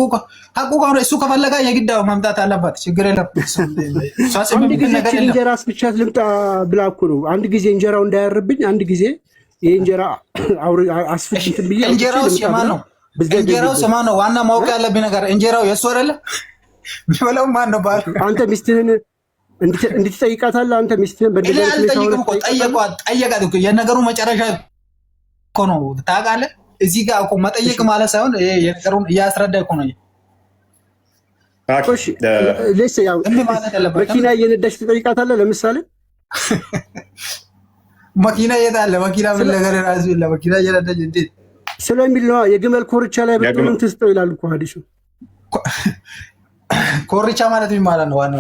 ከሆነ እሱ ከፈለጋ የግድ መምጣት አለባት። ችግር የለም። አንድ ጊዜ እንጀራ አስብቻት ልምጣ ብላ እኮ ነው። አንድ ጊዜ እንጀራው እንዳያርብኝ አንድ ጊዜ የእንጀራ አስፍጭት ብዬ እንጀራው የማን ነው? እንጀራው የማን ነው? ዋና ማወቅ ያለብኝ ነገር እንጀራው የእሱ አይደለ? የሚበላው ማን ነው? ባል አንተ ሚስትህን እንድትጠይቃታለህ። አንተ ሚስትህን ጠየቃት እኮ የነገሩ መጨረሻ እኮ ነው። ታውቃለህ? እዚህ ጋር እኮ መጠየቅ ማለት ሳይሆን የነገሩን እያስረዳ እኮ ነው። መኪና እየነዳች ትጠይቃታለህ። ለምሳሌ መኪና የት አለ? መኪና ምን ነገር ራሱ የለ። መኪና እየነዳች እንዴት ስለሚል ነው። የግመል ኮርቻ ላይ በጥሩን ትስጠው ይላል እኮ ሐዲሱ። ኮርቻ ማለት ምን ማለት ነው? ዋና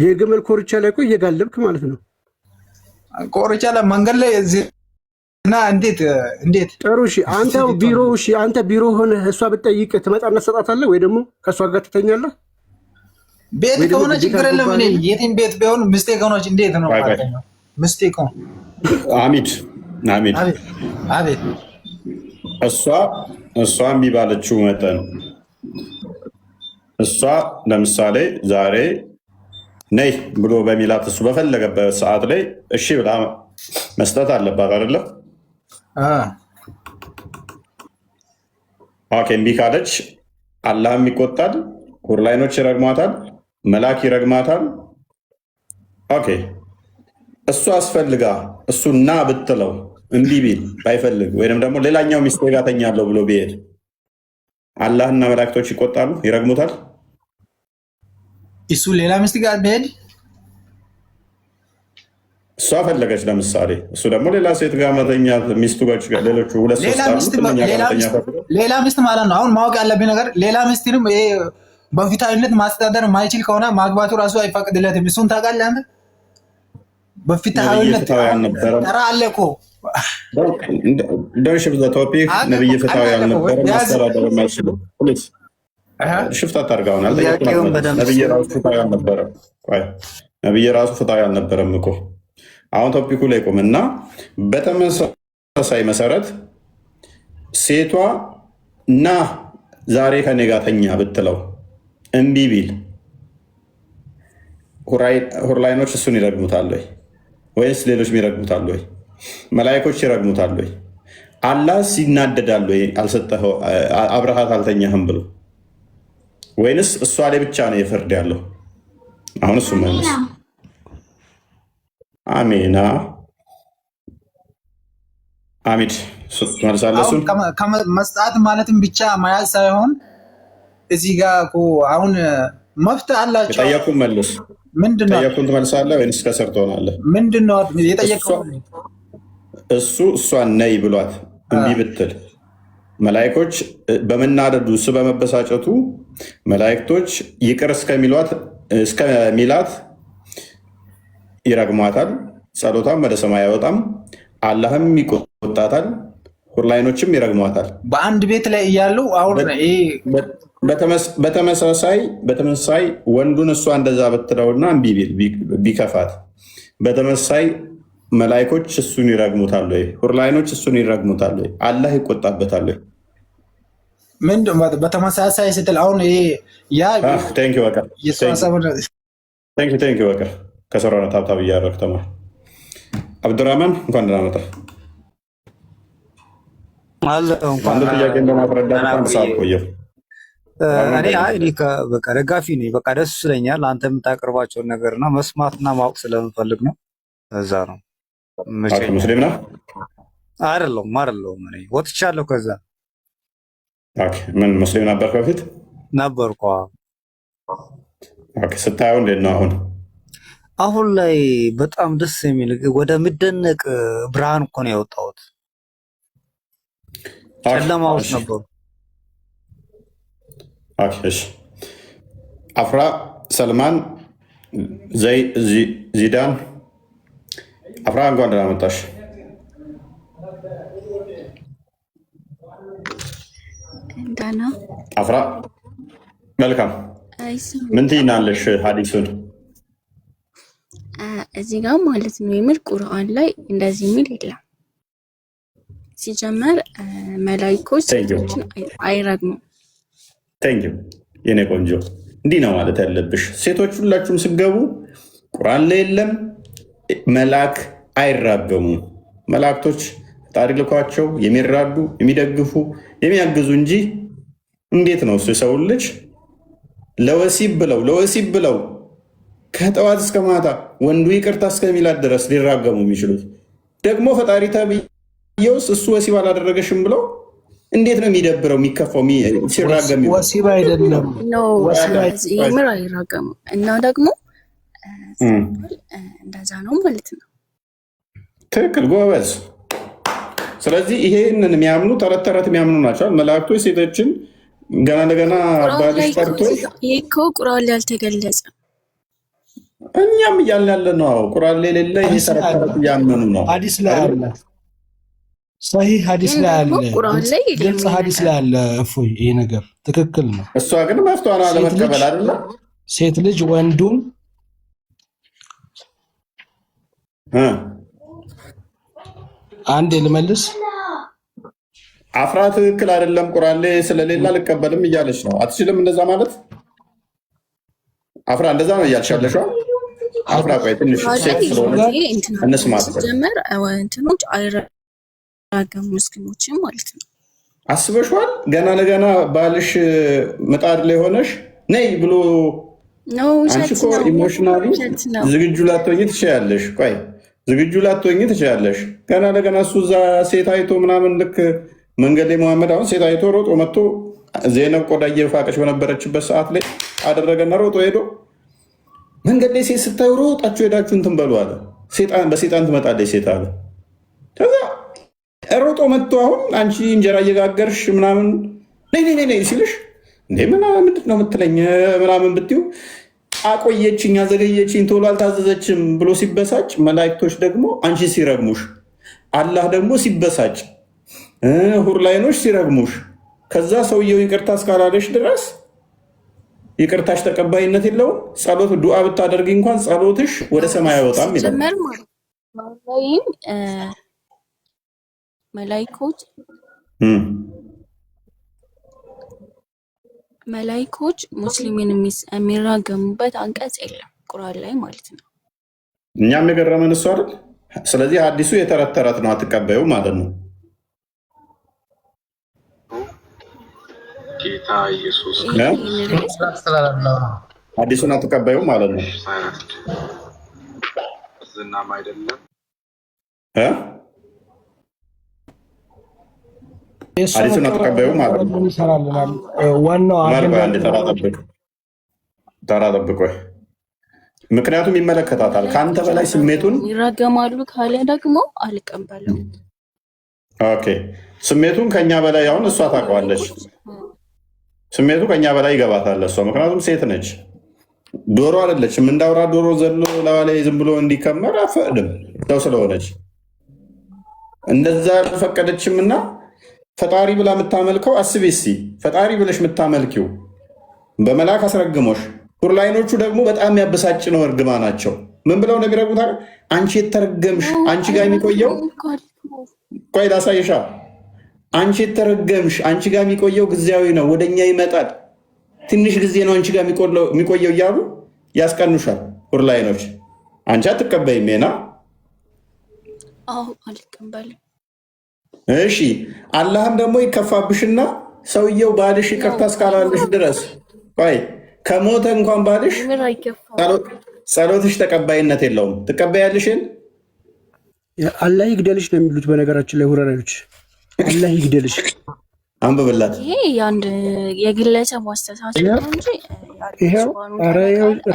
የግመል ኮርቻ ላይ እኮ እየጋለብክ ማለት ነው። ኮርቻ ላይ መንገድ ላይ እና እንዴት ጥሩ። እሺ አንተ ቢሮ ሆነ እሷ ብትጠይቅ ትመጣና ትሰጣታለህ ወይ ደግሞ ከእሷ ጋር ትተኛለህ? ቤት ከሆነ ችግር የለም። እኔ የትም ቤት ቢሆን ምስቴክ ሆነች እንዴት ነው ምስቴክ ሆነ? አሚድ አቤት እሷ እምቢ ባለችው መጠን እሷ ለምሳሌ ዛሬ ነይ ብሎ በሚላት እሱ በፈለገበት ሰዓት ላይ እሺ ብላ መስጠት አለባት አይደለ? ኦኬ። እምቢ ካለች አላህም ይቆጣል፣ ሁርላይኖች ይረግሟታል፣ መላክ ይረግማታል። ኦኬ። እሱ አስፈልጋ እሱ ና ብትለው እምቢ ቢል ባይፈልግ ወይም ደግሞ ሌላኛው ሚስቴ ጋር ተኛለሁ ብሎ ቢሄድ አላህና መላእክቶች ይቆጣሉ፣ ይረግሙታል። እሱ ሌላ ሚስት ጋር ቢሄድ እሷ ፈለገች ለምሳሌ፣ እሱ ደግሞ ሌላ ሴት ጋር መተኛት ሚስቱ ጋር ሌሎቹ ሁለት ሶስት ሌላ ሚስት ማለት ነው። አሁን ማወቅ ያለብኝ ነገር ሌላ ሚስትንም በፊታዊነት ማስተዳደር ማይችል ከሆነ ማግባቱ ራሱ አይፈቅድለትም። እሱን ታውቃለህ አንተ? በፊታዊነት ተራ አለ እኮ ቶፒክ ነብይ ፍትሃዊ አልነበረም፣ ማስተዳደር የማይችል ሽፍታ ታርጋውናል። ነብይ ራሱ ፍትሃዊ አልነበረም። ነብይ ራሱ ፍትሃዊ አልነበረም እኮ። አሁን ቶፒኩ ላይ ቆም እና በተመሳሳይ መሰረት ሴቷ እና ዛሬ ከኔ ጋር ተኛ ብትለው እምቢ ቢል ሁርላይኖች እሱን ይረግሙታል ወይ ወይስ ሌሎች ይረግሙታል ወይ? መላይኮች ይረግሙታል ወይ? አላህ ይናደዳል ወይ? አልሰጠኸው አብረሃት አልተኛህም ብሎ ወይንስ እሷ ላይ ብቻ ነው የፍርድ ያለው? አሁን እሱ መልስ። አሜና አሚድ መልሳለህ። እሱን መስጣት ማለትም ብቻ መያዝ ሳይሆን እዚህ ጋር እኮ አሁን መፍትሄ አላቸው። የጠየቁን መልስ። ምንድን ነው የጠየቁን ትመልሳለህ ወይንስ ከስር ትሆናለህ? ምንድን ነው የጠየቀው? እሷን ነይ ብሏት እምቢ ብትል መላእክቶች በመናደዱ እሱ በመበሳጨቱ መላእክቶች ይቅር እስከሚላት ይረግሟታል። ጸሎቷም ወደ ሰማይ አይወጣም። አላህም ይቆጣታል። ሁርላይኖችም ይረግሟታል። በአንድ ቤት ላይ እያሉ አሁን በተመሳሳይ ወንዱን እሷ እንደዛ ብትለውና እምቢ ቢከፋት በተመሳይ መላእክቶች እሱን ይረግሙታል ወይ? ሁርላይኖች እሱን ይረግሙታል ወይ? አላህ ይቆጣበታል ወይ? ምንድን በተመሳሳይ ስትል አሁን በቀር ከሰራነ ታብታብ እያደረግ ተማር አብዱራህማን እንኳን ደህና መጣህ። አንድ ጥያቄ ለማስረዳት ሰዓት ቆየሁ። እኔ በቃ ደጋፊ ነኝ። በቃ ደስ ይለኛል አንተ የምታቀርባቸውን ነገርና መስማትና ማወቅ ስለምፈልግ ነው። እዛ ነው። ሙስሊም ነህ? አይደለሁም። እኔ ወጥቻለሁ ከዛ። ምን ሙስሊም ነበርክ በፊት? ነበርኩ። ስታየው እንዴት ነው አሁን? አሁን ላይ በጣም ደስ የሚል ወደ ምደነቅ ብርሃን እኮ ነው የወጣሁት። ጨለማ ውስጥ ነበሩ። አፍራ፣ ሰልማን፣ ዚዳን። አፍራ እንኳን ደህና መጣሽ። አፍራ መልካም። ምን ትይናለሽ ሀዲሱን? እዚህ ጋር ማለት ነው የምር ቁርአን ላይ እንደዚህ የሚል የለም። ሲጀመር መላእክቶች ሴቶችን አይረግሙም። ቴንኪው የኔ ቆንጆ፣ እንዲህ ነው ማለት ያለብሽ። ሴቶች ሁላችሁም ስገቡ ቁርአን ላይ የለም መልአክ አይራገሙም። መላእክቶች ፈጣሪ ልኳቸው የሚራዱ የሚደግፉ የሚያግዙ እንጂ እንዴት ነው እሱ የሰው ልጅ ለወሲብ ብለው ከጠዋት እስከ ማታ ወንዱ ይቅርታ እስከሚላት ድረስ ሊራገሙ የሚችሉት? ደግሞ ፈጣሪ ተብዬውስ እሱ ወሲብ አላደረገሽም ብለው እንዴት ነው የሚደብረው የሚከፋው ሲራገም? ወሲብ አይደለም የምር አይራገሙ እና ደግሞ እንደዛ ነው ማለት ነው። ትክክል ጎበዝ። ስለዚህ ይሄንን የሚያምኑ ተረት ተረት የሚያምኑ ናቸዋል መላእክቶች ሴቶችን ገና ለገና ባልሽ ጠርቶ ይሄ እኮ ቁርአን ላይ አልተገለጸ። እኛም እያልን ያለ ነው ቁርአን ላይ የሌለ ይሄ ተረት ተረት እያመኑ ነው። ሐዲስ ላይ አለ፣ ሰሂህ ሐዲስ ላይ አለ፣ ግልጽ ሐዲስ ላይ አለ። እፎይ ይሄ ነገር ትክክል ነው። እሷ ግን መፍቷን አለመቀበል አይደለ? ሴት ልጅ ወንዱም አንድ ልመልስ። አፍራ ትክክል አይደለም ቁርአን ላይ ስለሌላ አልቀበልም እያለች ነው። አትችልም እንደዛ ማለት አፍራ እንደዛ ነው እያልሻለሽው። አፍራ ቆይ ትንሽ ሴት ስለሆነች እንስማት። ጀመር እንትኖች አይራገሙ ሙስሊሞችም ማለት ነው። አስበሽዋል? ገና ለገና ባልሽ ምጣድ ላይ ሆነሽ ነይ ብሎ አንቺ እኮ ኢሞሽናሊ ዝግጁ ላትሆኚ ትችያለሽ። ቆይ ዝግጁ ላትሆኚ ትችያለሽ። ገና ለገና እሱ እዛ ሴት አይቶ ምናምን ልክ መንገድ ላይ መሐመድ አሁን ሴት አይቶ ሮጦ መጥቶ ዜነብ ቆዳ እየፋቀች በነበረችበት ሰዓት ላይ አደረገና ሮጦ ሄዶ መንገድ ላይ ሴት ስታዩ ሮጣችሁ ሄዳችሁ እንትን በሉ አለ። በሴጣን ትመጣለች ሴት አለ። ከዛ ሮጦ መጥቶ አሁን አንቺ እንጀራ እየጋገርሽ ምናምን ነይ ሲልሽ እንዴ ምንድን ነው የምትለኝ ምናምን ብትዩ አቆየችኝ፣ አዘገየችኝ፣ ቶሎ አልታዘዘችም ብሎ ሲበሳጭ፣ መላእክቶች ደግሞ አንቺ ሲረግሙሽ፣ አላህ ደግሞ ሲበሳጭ፣ ሁርላይኖች ሲረግሙሽ፣ ከዛ ሰውየው ይቅርታ እስካላለሽ ድረስ ይቅርታሽ ተቀባይነት የለውም። ጸሎት ዱዓ ብታደርጊ እንኳን ጸሎትሽ ወደ ሰማይ አይወጣም ይላል። መላእክቶች ሙስሊምን የሚራገሙበት አንቀጽ የለም ቁርአን ላይ ማለት ነው። እኛም የገረመን እሱ አይደል? ስለዚህ አዲሱ የተረት ተረት ነው፣ አትቀበዩ ማለት ነው። ጌታ ኢየሱስ አዲሱን አትቀበዩ ማለት ነው። ዝናም አይደለም አዲሱን አትቀበዩ ማለት ነው። ዋናው ተራ ጠብቆ ምክንያቱም ይመለከታታል ከአንተ በላይ ስሜቱን ይራገማሉ ካለ ደግሞ አልቀበለው። ኦኬ ስሜቱን ከኛ በላይ አሁን እሷ ታውቀዋለች። ስሜቱ ከኛ በላይ ይገባታል እሷ፣ ምክንያቱም ሴት ነች። ዶሮ አይደለችም። እንዳውራ ዶሮ ዘሎ ለዋላይ ዝም ብሎ እንዲከመር አፈቅድም ሰው ስለሆነች እንደዛ አልፈቀደችም። እና ፈጣሪ ብላ የምታመልከው አስቤ እስኪ ፈጣሪ ብለሽ የምታመልኪው በመልአክ አስረግሞሽ፣ ቁርላይኖቹ ደግሞ በጣም ያበሳጭ ነው እርግማ ናቸው። ምን ብለው ነገር ያቁታል? አንቺ የተረገምሽ አንቺ ጋር የሚቆየው ቆይ ላሳይሻ። አንቺ የተረገምሽ አንቺ ጋር የሚቆየው ጊዜያዊ ነው፣ ወደኛ ይመጣል፣ ትንሽ ጊዜ ነው አንቺ ጋር የሚቆየው እያሉ ያስቀኑሻል ቁርላይኖች። አንቺ አትቀበይም ሜና? አዎ አልቀበልም። እሺ አላህም ደግሞ ይከፋብሽና ሰውየው ባልሽ ይቅርታ እስካላለሽ ድረስ ቆይ ከሞተ እንኳን ባልሽ ጸሎትሽ ተቀባይነት የለውም። ትቀበያለሽን? አላህ ይግደልሽ ነው የሚሉት። በነገራችን ላይ ሁረራዮች አላህ ይግደልሽ አንብብላት። ይሄ የአንድ የግለሰብ አስተሳሰብ ነው እንጂ ይሄው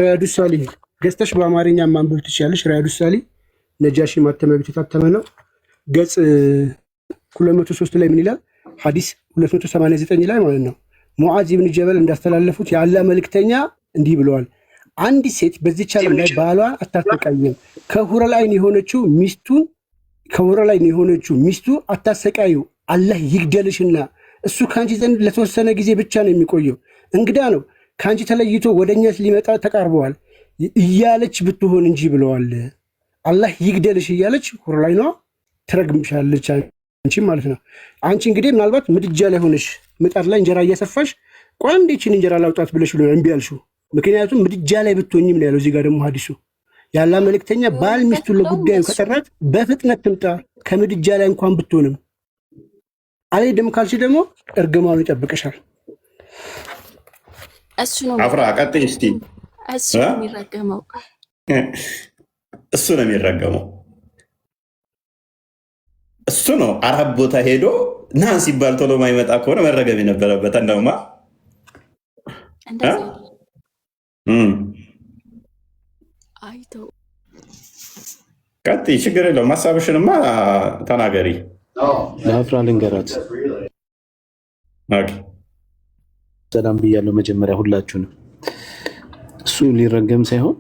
ሪያዱ ሳሊህ ገዝተሽ በአማርኛ ማንበብ ትችያለሽ። ሪያዱ ሳሊህ ነጃሺ ማተሚያ ቤት የታተመ ነው። ገጽ 203 ላይ ምን ይላል? ሐዲስ 289 ላይ ማለት ነው። ሙዓዝ ብን ጀበል እንዳስተላለፉት የአላህ መልእክተኛ እንዲህ ብለዋል፣ አንዲት ሴት በዚች ዓለም ላይ ባሏን አታሰቃይም። ከሁረል ዓይን የሆነችው ሚስቱ አታሰቃዩ፣ አላህ ይግደልሽና እሱ ከአንቺ ዘንድ ለተወሰነ ጊዜ ብቻ ነው የሚቆየው፣ እንግዳ ነው፣ ከአንቺ ተለይቶ ወደ እኛ ሊመጣ ተቃርበዋል እያለች ብትሆን እንጂ ብለዋል። አላህ ይግደልሽ እያለች ሁረል ዓይኗ ትረግምሻለች አንቺ ማለት ነው። አንቺ እንግዲህ ምናልባት ምድጃ ላይ ሆነሽ ምጣድ ላይ እንጀራ እያሰፋሽ ቆይ እንዴችን እንጀራ ላውጣት ብለሽ ብሎ እምቢ አልሽው። ምክንያቱም ምድጃ ላይ ብትሆኝም ነው ያለው። እዚህ ጋር ደግሞ ሐዲሱ ያላ መልእክተኛ ባል ሚስቱን ለጉዳዩ ከጠራት በፍጥነት ትምጣ ከምድጃ ላይ እንኳን ብትሆንም። አልሄድም ካልሽ ደግሞ እርግማኑ ይጠብቅሻል። እሱ ነው አፍራ ቀጥይ እስቲ። እሱ ነው የሚረገመው። እሱ ነው የሚረገመው። እሱ ነው አረብ ቦታ ሄዶ ናን ሲባል ቶሎ ማይመጣ ከሆነ መረገም የነበረበት እንደውማ ቀጥይ፣ ችግር የለውም። ሀሳብሽንማ ተናገሪ። ለአፍራ ልንገራት። ሰላም ብያለሁ መጀመሪያ ሁላችሁንም። እሱ ሊረገም ሳይሆን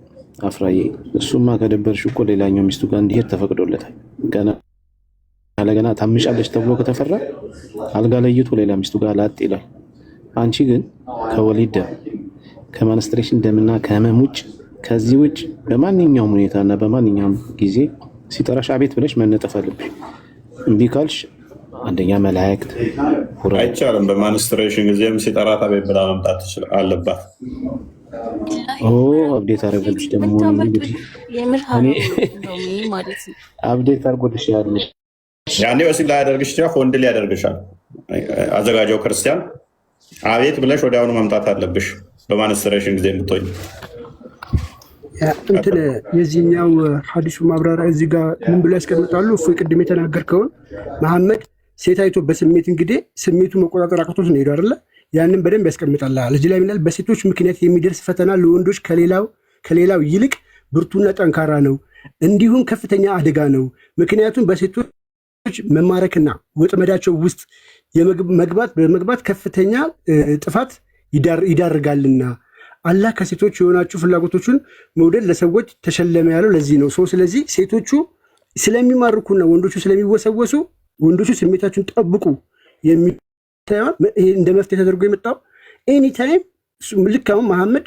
አፍራዬ፣ እሱማ ከደበርሽ እኮ ሌላኛው ሚስቱ ጋር እንዲሄድ ተፈቅዶለታል። ገና ታምሻለች ተብሎ ከተፈራ አልጋ ለይቶ ሌላ ሚስቱ ጋር ላጥ ይላል። አንቺ ግን ከወሊድ ደም ከማንስትሬሽን ደምና ከህመም ውጭ ከዚህ ውጭ በማንኛውም ሁኔታና በማንኛውም ጊዜ ሲጠራሽ አቤት ብለሽ መነጠፍ አለብሽ። እምቢ ካልሽ አንደኛ መላእክት አይቻልም። በማንስትሬሽን ጊዜም ሲጠራት አቤት ብላ መምጣት አለባት። አብዴት አረገልሽ ደግሞ አብዴት አርጎልሽ ያለ ያኔ ወሲብ ላይ ያደርግሽ ወንድ ላይ ያደርግሻል። አዘጋጀው ክርስቲያን አቤት ብለሽ ወዲያውኑ መምጣት አለብሽ። በማንስትሬሽን ጊዜ የምትሆኝ እንትን የዚህኛው ሐዲሱ ማብራሪያ እዚህ ጋር ምን ብሎ ያስቀምጣሉ? እፎይ ቅድም የተናገርከውን መሐመድ ሴት አይቶ በስሜት እንግዲህ ስሜቱ መቆጣጠር አቅቶት ነው ሄዶ አይደለ? ያንን በደንብ ያስቀምጣል። እዚህ ላይ ምናል በሴቶች ምክንያት የሚደርስ ፈተና ለወንዶች ከሌላው ይልቅ ብርቱና ጠንካራ ነው፣ እንዲሁም ከፍተኛ አደጋ ነው። ምክንያቱም በሴቶች መማረክና ወጥመዳቸው ውስጥ በመግባት ከፍተኛ ጥፋት ይዳርጋልና አላህ ከሴቶች የሆናችሁ ፍላጎቶቹን መውደድ ለሰዎች ተሸለመ ያለው ለዚህ ነው። ስለዚህ ሴቶቹ ስለሚማርኩና ወንዶቹ ስለሚወሰወሱ ወንዶቹ ስሜታችሁን ጠብቁ እንደ መፍትሄ ተደርጎ የመጣው ኤኒታይም። ልክ አሁን መሐመድ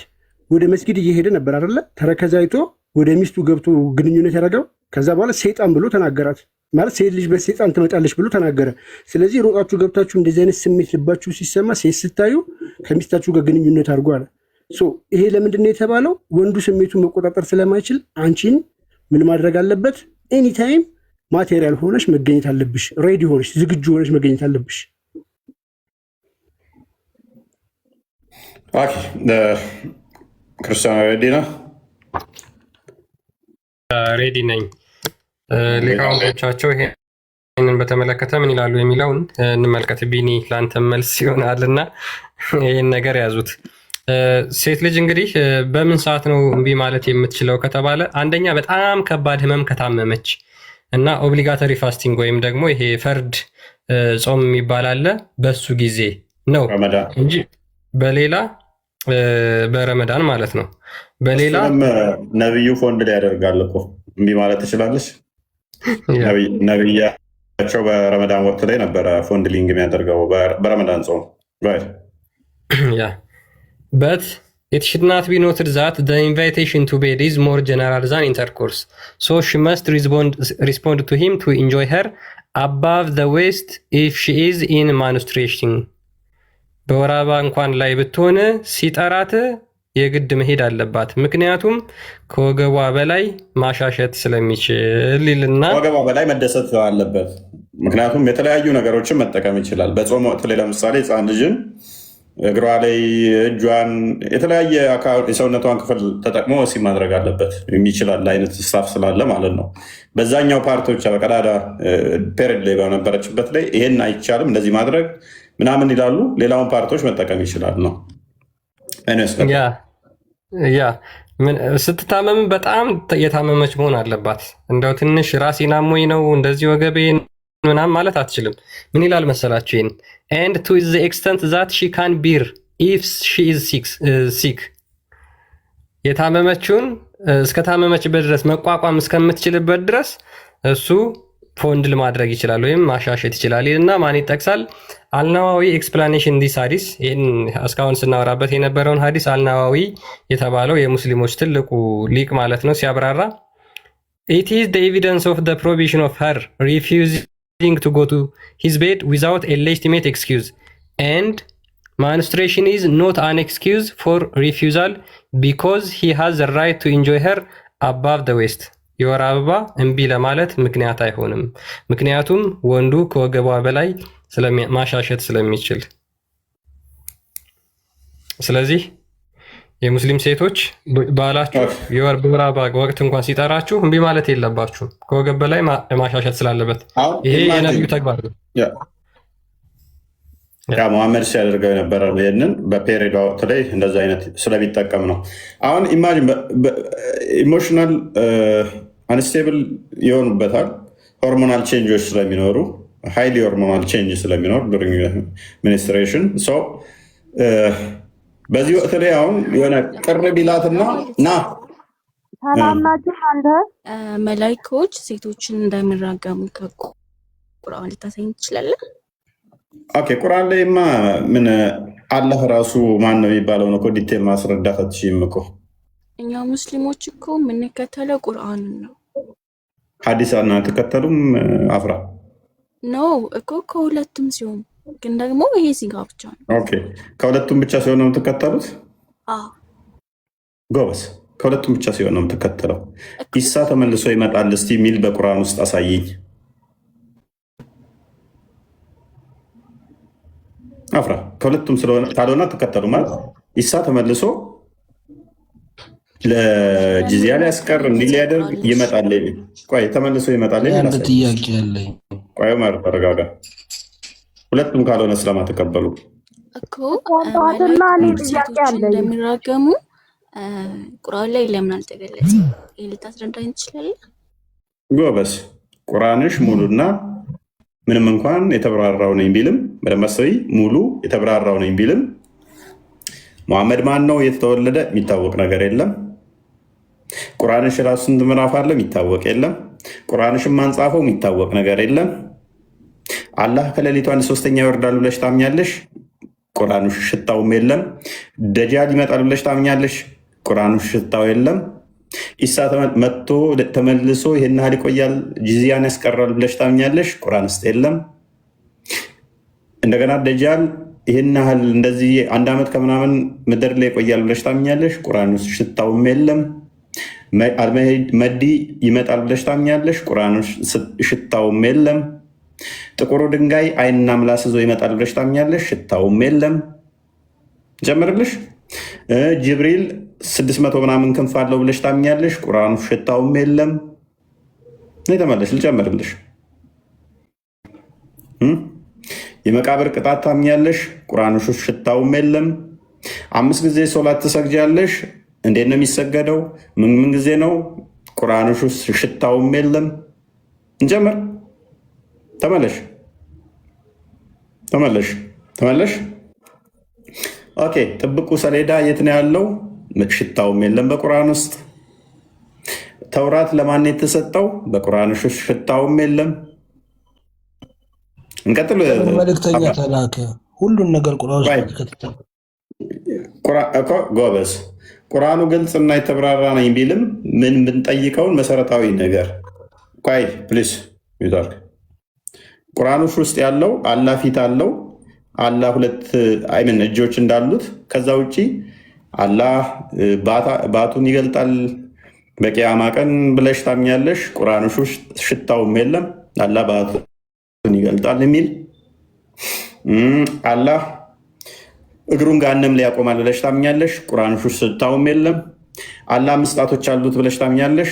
ወደ መስጊድ እየሄደ ነበር አይደለ? ተረከዛይቶ ወደ ሚስቱ ገብቶ ግንኙነት ያደረገው ከዛ በኋላ ሴጣን ብሎ ተናገራት። ማለት ሴት ልጅ በሴጣን ትመጣለች ብሎ ተናገረ። ስለዚህ ሮጣችሁ ገብታችሁ እንደዚህ አይነት ስሜት ልባችሁ ሲሰማ ሴት ስታዩ ከሚስታችሁ ጋር ግንኙነት አድርጎ አለ። ይሄ ለምንድን ነው የተባለው? ወንዱ ስሜቱን መቆጣጠር ስለማይችል አንቺን ምን ማድረግ አለበት? ኤኒታይም ማቴሪያል ሆነሽ መገኘት አለብሽ። ሬዲ ሆነሽ ዝግጁ ሆነሽ መገኘት አለብሽ። ክርስቲያን ሬዲ ነው? ሬዲ ነኝ። ሊቃውንቶቻቸው ይህንን በተመለከተ ምን ይላሉ የሚለውን እንመልከት። ቢኒ ለአንተ መልስ ይሆናልና ይህን ነገር ያዙት። ሴት ልጅ እንግዲህ በምን ሰዓት ነው እምቢ ማለት የምትችለው ከተባለ አንደኛ በጣም ከባድ ህመም ከታመመች እና ኦብሊጋተሪ ፋስቲንግ ወይም ደግሞ ይሄ ፈርድ ጾም የሚባል አለ። በሱ ጊዜ ነው እንጂ በሌላ በረመዳን ማለት ነው። በሌላ ነብዩ ፎንድ ላይ ያደርጋል እኮ እምቢ ማለት ትችላለች። ነብያቸው በረመዳን ወቅት ላይ ነበረ ፎንድሊንግ የሚያደርገው በረመዳን ጾም ያ በት it should not be noted that the invitation to bed is more general than intercourse, so she must respond to him to enjoy her above the waist if she is in menstruation. በወር አበባ እንኳን ላይ ብትሆን ሲጠራት የግድ መሄድ አለባት፣ ምክንያቱም ከወገቧ በላይ ማሻሸት ስለሚችል ይልና ከወገቧ በላይ መደሰት አለበት። ምክንያቱም የተለያዩ ነገሮችን መጠቀም ይችላል። በጾም ወቅት ላይ ለምሳሌ ህፃን ልጅን እግሯ ላይ እጇን የተለያየ የሰውነቷን ክፍል ተጠቅሞ ወሲብ ማድረግ አለበት የሚችላል አይነት ስታፍ ስላለ ማለት ነው። በዛኛው ፓርቶች በቀዳዳ ፔሪድ ላይ በነበረችበት ላይ ይሄን አይቻልም እንደዚህ ማድረግ ምናምን ይላሉ። ሌላውን ፓርቶች መጠቀም ይችላል ነው። ያ ስትታመም በጣም የታመመች መሆን አለባት። እንደው ትንሽ ራሴን አሞኝ ነው እንደዚህ ወገቤን ምናምን ማለት አትችልም። ምን ይላል መሰላችሁ? ይሄን and to the extent that she can bear if she is sick የታመመችውን እስከታመመችበት ድረስ መቋቋም እስከምትችልበት ድረስ እሱ ፎንድል ማድረግ ይችላል ወይም ማሻሸት ይችላል እና ማን ይጠቅሳል? አልናዋዊ ኤክስፕላኔሽን ዲስ ሀዲስ። ይህን እስካሁን ስናወራበት የነበረውን ሀዲስ አልናዋዊ የተባለው የሙስሊሞች ትልቁ ሊቅ ማለት ነው ሲያብራራ it is the evidence of the prohibition of her refusing to go to his bed without a legitimate excuse, and menstruation is not an excuse for refusal because he has the right to enjoy her above the waist. የወር አበባ እምቢ ለማለት ምክንያት አይሆንም፣ ምክንያቱም ወንዱ ከወገቧ በላይ ማሻሸት ስለሚችል። ስለዚህ የሙስሊም ሴቶች ባላችሁ በወር አበባ ወቅት እንኳን ሲጠራችሁ እምቢ ማለት የለባችሁም፣ ከወገብ በላይ ማሻሸት ስላለበት። ይሄ የነቢዩ ተግባር ነው። ሙሐመድ ሲያደርገው የነበረ ይህንን በፔሪድ ወቅት ላይ እንደዚ አይነት ስለሚጠቀም ነው። አሁን ኢማጂን ኢሞሽናል አንስቴብል ይሆኑበታል። ሆርሞናል ቼንጆች ስለሚኖሩ ሃይሊ ሆርሞናል ቼንጅ ስለሚኖር ዱሪንግ ሚኒስትሬሽን በዚህ ወቅት ላይ አሁን የሆነ ቅር ቢላትና ና ሰላምናችሁ አንተ መላይኮች ሴቶችን እንደሚራገሙ ከቁርአን ልታሳይ ትችላለህ? ኦኬ ቁርአን ላይማ ምን አላህ ራሱ ማን ነው የሚባለው ነው እኮ ዲቴል ማስረዳት አትችይም እኮ። እኛ ሙስሊሞች እኮ የምንከተለው ቁርአን ነው። ሐዲስ አትከተሉም? አፍራ ነው እኮ ከሁለቱም ሲሆን ግን ደግሞ ይሄ ሲጋ ብቻ ነው። ኦኬ ከሁለቱም ብቻ ሲሆን ነው የምትከተሉት? ጎበስ ከሁለቱም ብቻ ሲሆን ነው የምትከተለው። ኢሳ ተመልሶ ይመጣል እስቲ የሚል በቁርአን ውስጥ አሳየኝ። አፍራ ከሁለቱም ካልሆነ ትከተሉ ማለት ኢሳ ተመልሶ ለጂዚያ ሊያስቀር እንዲህ ሊያደርግ ይመጣል። ቆይ ተመልሶ ይመጣል። ጥያቄ ያለኝ ቆይ ማር ተረጋጋ። ሁለቱም ካልሆነ ስለማትቀበሉ እኮ ሴቶች እንደሚራገሙ ቁርአን ላይ ለምን አልተገለጸም? ይህ ልታስረዳኝ ትችላለህ? ጎበስ ቁርአንሽ ሙሉና ምንም እንኳን የተብራራው ነኝ ቢልም በደንብ ሙሉ የተብራራው ነኝ ቢልም ሙሐመድ ማን ነው የተወለደ የሚታወቅ ነገር የለም። ቁርአንሽ ራሱ ስንት ምዕራፍ አለ የሚታወቅ የለም። ቁርአንሽን ማን ጻፈው የሚታወቅ ነገር የለም። አላህ ከሌሊቱ 1/3 ይወርዳል ብለሽ ታምኛለሽ? ቁርአንሽ ሽታውም የለም። ደጃል ይመጣል ብለሽ ታምኛለሽ? ቁርአንሽ ሽታው የለም። ኢሳ መጥቶ ተመልሶ ይሄን ያህል ይቆያል ጂዚያን ያስቀራል ብለሽ ታምኛለሽ? ቁርአን ውስጥ የለም። እንደገና ደጃል ይሄን ያህል እንደዚህ 1 ዓመት ከምናምን ምድር ላይ ይቆያል ብለሽ ታምኛለሽ? ቁርአን ውስጥ ሽታውም የለም። መዲ ይመጣል ብለሽ ታምኛለሽ? ቁርአን ሽታውም የለም። ጥቁሩ ድንጋይ አይንና ምላስ ይዞ ይመጣል ብለሽ ታምኛለሽ? ሽታውም የለም። ጀምርልሽ ጅብሪል 600 ምናምን ክንፍ አለው ብለሽ ታምኛለሽ? ቁርአኑ ሽታውም የለም። ተመለሽ ልጨምርልሽ። የመቃብር ቅጣት ታምኛለሽ? ቁርአኑ ሽታውም የለም። 5 ጊዜ ሶላት ትሰግጃለሽ? እንዴት ነው የሚሰገደው? ምን ጊዜ ነው? ቁርአኑ ሽታውም የለም። እንጀምር። ተመለሽ። ኦኬ። ጥብቁ ሰሌዳ የት ነው ያለው? ሽታውም የለም በቁርአን ውስጥ። ተውራት ለማን የተሰጠው? በቁርአን ውስጥ ሽታውም የለም። እንቀጥል። መልእክተኛ ተላከ። ሁሉን ነገር ቁርአን ጎበዝ። ቁርአኑ ግልጽ እና የተብራራ ነኝ ቢልም ምን ብንጠይቀውን መሰረታዊ ነገር ቆይ ፕሊስ ይዛርክ። ቁርአኑ ውስጥ ያለው አላህ ፊት አለው፣ አላህ ሁለት አይምን እጆች እንዳሉት። ከዛ ውጪ አላህ ባቱን ይገልጣል በቂያማ ቀን ብለሽ ታምኛለሽ። ቁርአኑ ውስጥ ሽታውም የለም አላህ ባቱን ይገልጣል የሚል አላህ እግሩን ገሃነም ላይ ያቆማል ብለሽ ታምኛለሽ። ቁርአን ውስጥ ሽታውም የለም። አላህ 5 ጣቶች አሉት ብለሽ ታምኛለሽ።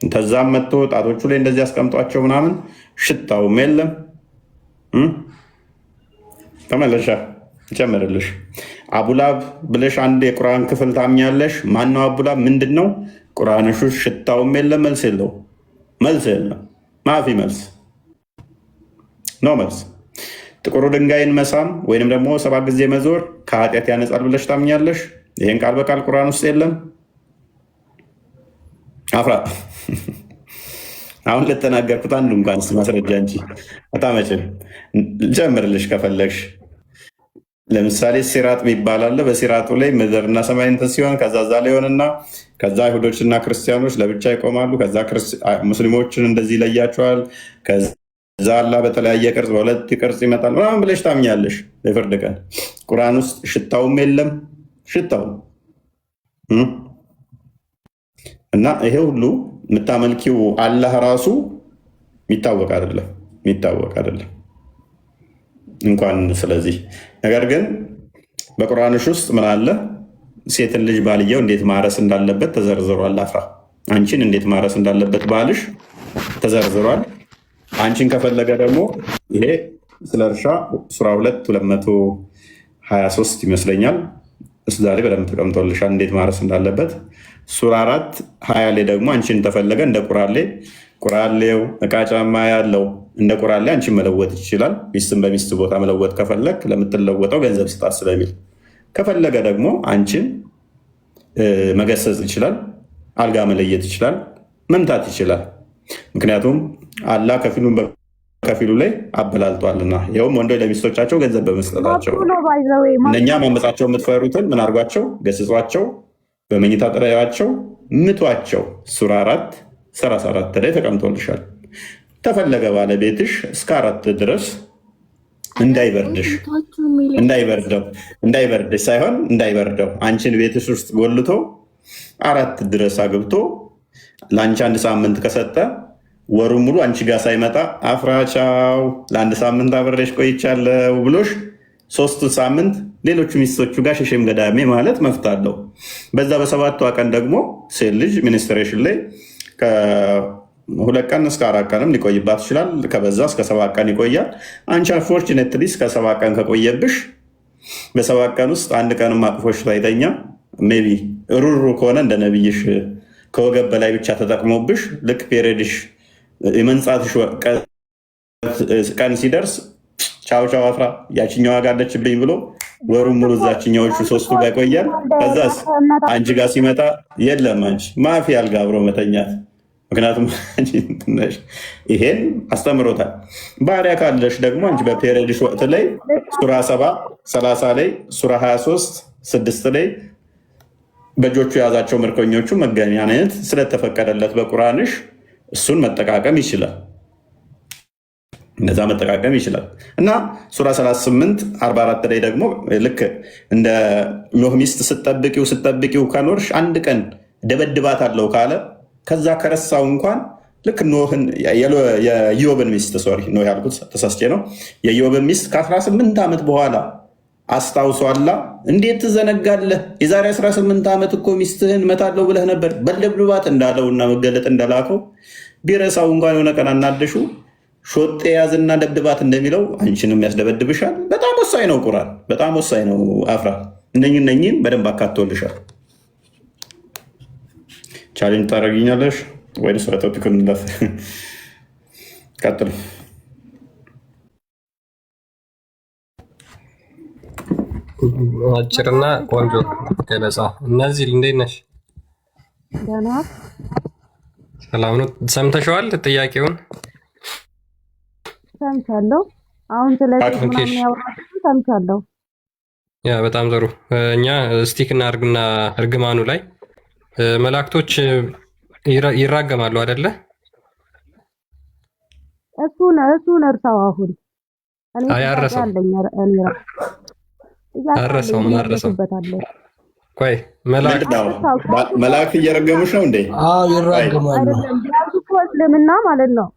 ተዛም መጥቶ ጣቶቹ ላይ እንደዚህ ያስቀምጧቸው ምናምን ሽታውም የለም። ተመለሻ ጨምርልሽ። አቡላብ ብለሽ አንድ የቁርአን ክፍል ታምኛለሽ። ማነው አቡላብ? ምንድን ነው? ቁርአን ውስጥ ሽታውም የለም። መልስ የለው። ማፊ መልስ ነው መልስ። ጥቁሩ ድንጋይን መሳም ወይንም ደግሞ 7 ጊዜ መዞር ከኃጢአት ያነጻል ብለሽ ታምኛለሽ። ይህን ቃል በቃል ቁርአን ውስጥ የለም። አፍራ አሁን ለተናገርኩት አንዱ እንኳን ማስረጃ እንጂ አታመጭም። ጨምርልሽ ከፈለግሽ። ለምሳሌ ሲራጥ የሚባል አለ። በሲራጡ ላይ ምድርና ሰማይ እንትን ሲሆን ከዛ ላይ ሆንና ከዛ አይሁዶችና ክርስቲያኖች ለብቻ ይቆማሉ። ከዛ ሙስሊሞችን እንደዚህ ይለያቸዋል። ከዛ አላህ በተለያየ ቅርጽ በሁለት ቅርጽ ይመጣል ምናምን ብለሽ ታምኛለሽ። የፍርድ ቀን ቁርአን ውስጥ ሽታውም የለም። ሽታው እና ይሄ ሁሉ የምታመልኪው አላህ ራሱ የሚታወቅ አይደለም እንኳን ስለዚህ ነገር ግን በቁርአንሽ ውስጥ ምን አለ? ሴትን ልጅ ባልየው እንዴት ማረስ እንዳለበት ተዘርዝሯል። አፍራ አንቺን እንዴት ማረስ እንዳለበት ባልሽ ተዘርዝሯል። አንቺን ከፈለገ ደግሞ ይሄ ስለ እርሻ ሱራ 2:223 ይመስለኛል እሱ ዛሬ በደንብ ተቀምጦልሻል እንዴት ማረስ እንዳለበት። ሱራ 4:20 ላይ ደግሞ አንቺን ተፈለገ እንደ ቁራሌው ዕቃ ጫማ ያለው እንደ ቁራሌ አንቺን መለወጥ ይችላል። ሚስትን በሚስት ቦታ መለወጥ ከፈለግ ለምትለወጠው ገንዘብ ስጣት ስለሚል፣ ከፈለገ ደግሞ አንቺን መገሰጽ ይችላል። አልጋ መለየት ይችላል። መምታት ይችላል። ምክንያቱም አላህ ከፊሉን በከፊሉ ላይ አበላልጧልና፣ ይኸውም ወንዶች ለሚስቶቻቸው ገንዘብ በመስጠታቸው። እነኛ ማመፃቸው የምትፈሩትን ምን አድርጓቸው? ገስጿቸው፣ በመኝታ ጥሪያቸው ምቷቸው። ሱራ 4:34 ላይ ተቀምጦልሻል። ተፈለገ ባለቤትሽ እስከ 4 ድረስ እንዳይበርድሽ ሳይሆን እንዳይበርደው አንቺን ቤትሽ ውስጥ ጎልቶ 4 ድረስ አግብቶ ለአንቺ 1 ሳምንት ከሰጠ ወሩን ሙሉ አንቺ ጋር ሳይመጣ አፍራቻው ለ1 ሳምንት አብሬሽ ቆይቻለሁ ብሎሽ 3 ሳምንት ሌሎቹ ሚስቶቹ ጋር ሸሸም ገዳሜ ማለት መፍት አለው። በዛ በ7ቷ ቀን ደግሞ ሴት ልጅ ሚኒስትሬሽን ላይ ከ2 ቀን እስከ 4 ቀንም ሊቆይባት ይችላል። ከበዛ እስከ 7 ቀን ይቆያል። አንቺ አንፎርቹኔትሊ እስከ 7 ቀን ከቆየብሽ በ7 ቀን ውስጥ 1 ቀንም አቅፎሽ ሳይተኛ ሜይ ቢ ሩሩ ከሆነ እንደ ነብይሽ ከወገብ በላይ ብቻ ተጠቅሞብሽ ልክ ፔሬድሽ የመንጻትሽ ቀን ሲደርስ ቻው አፍራ ያችኛዋ ጋር አለችብኝ ብሎ ወሩን ሙሉ እዛችኛዎቹ 3ቱ ጋር ይቆያል። ከዛስ አንቺ ጋር ሲመጣ የለም አንቺ ማፊ አልጋ አብሮ መተኛት። ምክንያቱም ይሄን አስተምሮታል። ባሪያ ካለሽ ደግሞ አንቺ በፔሬድሽ ወቅት ላይ ሱራ 7:30 ላይ ሱራ 23:6 ላይ በእጆቹ የያዛቸው ምርኮኞቹ መገናኘት ስለተፈቀደለት በቁርአንሽ እሱን መጠቃቀም ይችላል። እነዛ መጠቃቀም ይችላል እና ሱራ 38:44 ላይ ደግሞ ልክ እንደ ኖህ ሚስት ስትጠብቂው ከኖርሽ 1 ቀን ደበድባት አለው ካለ ከዛ ከረሳው እንኳን ልክ ኖህን የኢዮብን ሚስት ኖህ ያልኩት ተሳስቼ ነው። የኢዮብን ሚስት ከ18 ዓመት በኋላ አስታውሷላ። እንዴት ትዘነጋለህ? የዛሬ 18 ዓመት እኮ ሚስትህን መታለው ብለህ ነበር በልደብድባት እንዳለውና መገለጥ እንደላከው ቢረሳው እንኳን የሆነ ቀን አናደሹ ሾጤ ያዝና ደብድባት እንደሚለው አንቺንም ያስደበድብሻል። በጣም ወሳኝ ነው ቁርአን፣ በጣም ወሳኝ ነው። አፍራ እነኝን በደንብ አካቶልሻል። ቻሌንጅ ታደርጊኛለሽ ወይ? ስለ ቶፒክ እንለፍ። ቀጥሉ። አጭርና ቆንጆ ገለጻ። እነዚህ እንዴት ነሽ? ደህና ሰላም ነው። ሰምተሽዋል ጥያቄውን? ሰምቻለሁ። አሁን ስለዚህ ምናምን ያወራችሁ ሰምቻለሁ። ያ በጣም ጥሩ። እኛ ስቲክ እናድርግና እርግማኑ ላይ መላእክቶች ይራገማሉ አይደለ? እሱን እርሳው። አሁን አይ አረሰው ቆይ መላእክት እየረገሙሽ ነው እንዴ? አዎ ይራገማሉ። እስልምና ማለት ነው።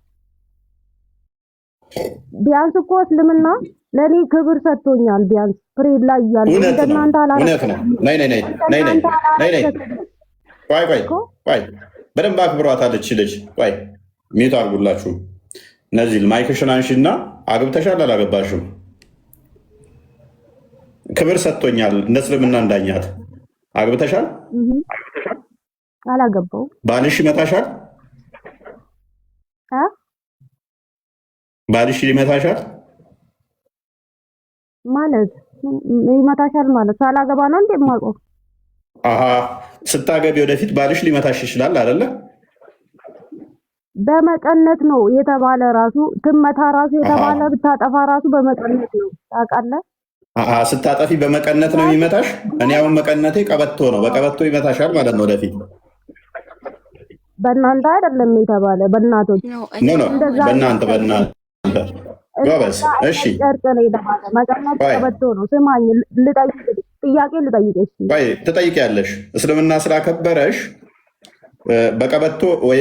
ቢያንስ እኮ እስልምና ለኔ ክብር ሰጥቶኛል። ቢያንስ ፍሬድ ላይ ያለው እንደናንተ አላረኩም። ነይ ቆይ በደንብ አክብሯታለች ልጅ። ቆይ ሚዩት አድርጉላችሁ። እነዚህ ማይክሽን አንሺና አግብተሻል አላገባሽም? ክብር ሰጥቶኛል እንደ እስልምና እንዳኛት። አግብተሻል? አላገባው። ባልሽ ይመታሻል? ባልሽ ይመታሻል ማለት ይመታሻል ማለት ሳላገባ ነው እንዴ የማውቀው? ስታገቢ ወደፊት ባልሽ ሊመታሽ ይችላል አይደለ? በመቀነት ነው የተባለ ራሱ ትመታ ራሱ የተባለ ብታጠፋ ራሱ በመቀነት ነው ታውቃለህ? ስታጠፊ በመቀነት ነው የሚመታሽ። እኔ አሁን መቀነቴ ቀበቶ ነው፣ በቀበቶ ይመታሻል ማለት ነው ወደፊት። በእናንተ አይደለም የተባለ በእናቶች በእናንተ ጎበዝ። እሺ ጨርቅ ነው የተባለ መቀነት ቀበቶ ነው። ስማኝ ጥያቄ ልጠይቅሽ። ትጠይቂያለሽ። እስልምና ስላከበረሽ በቀበቶ ወይ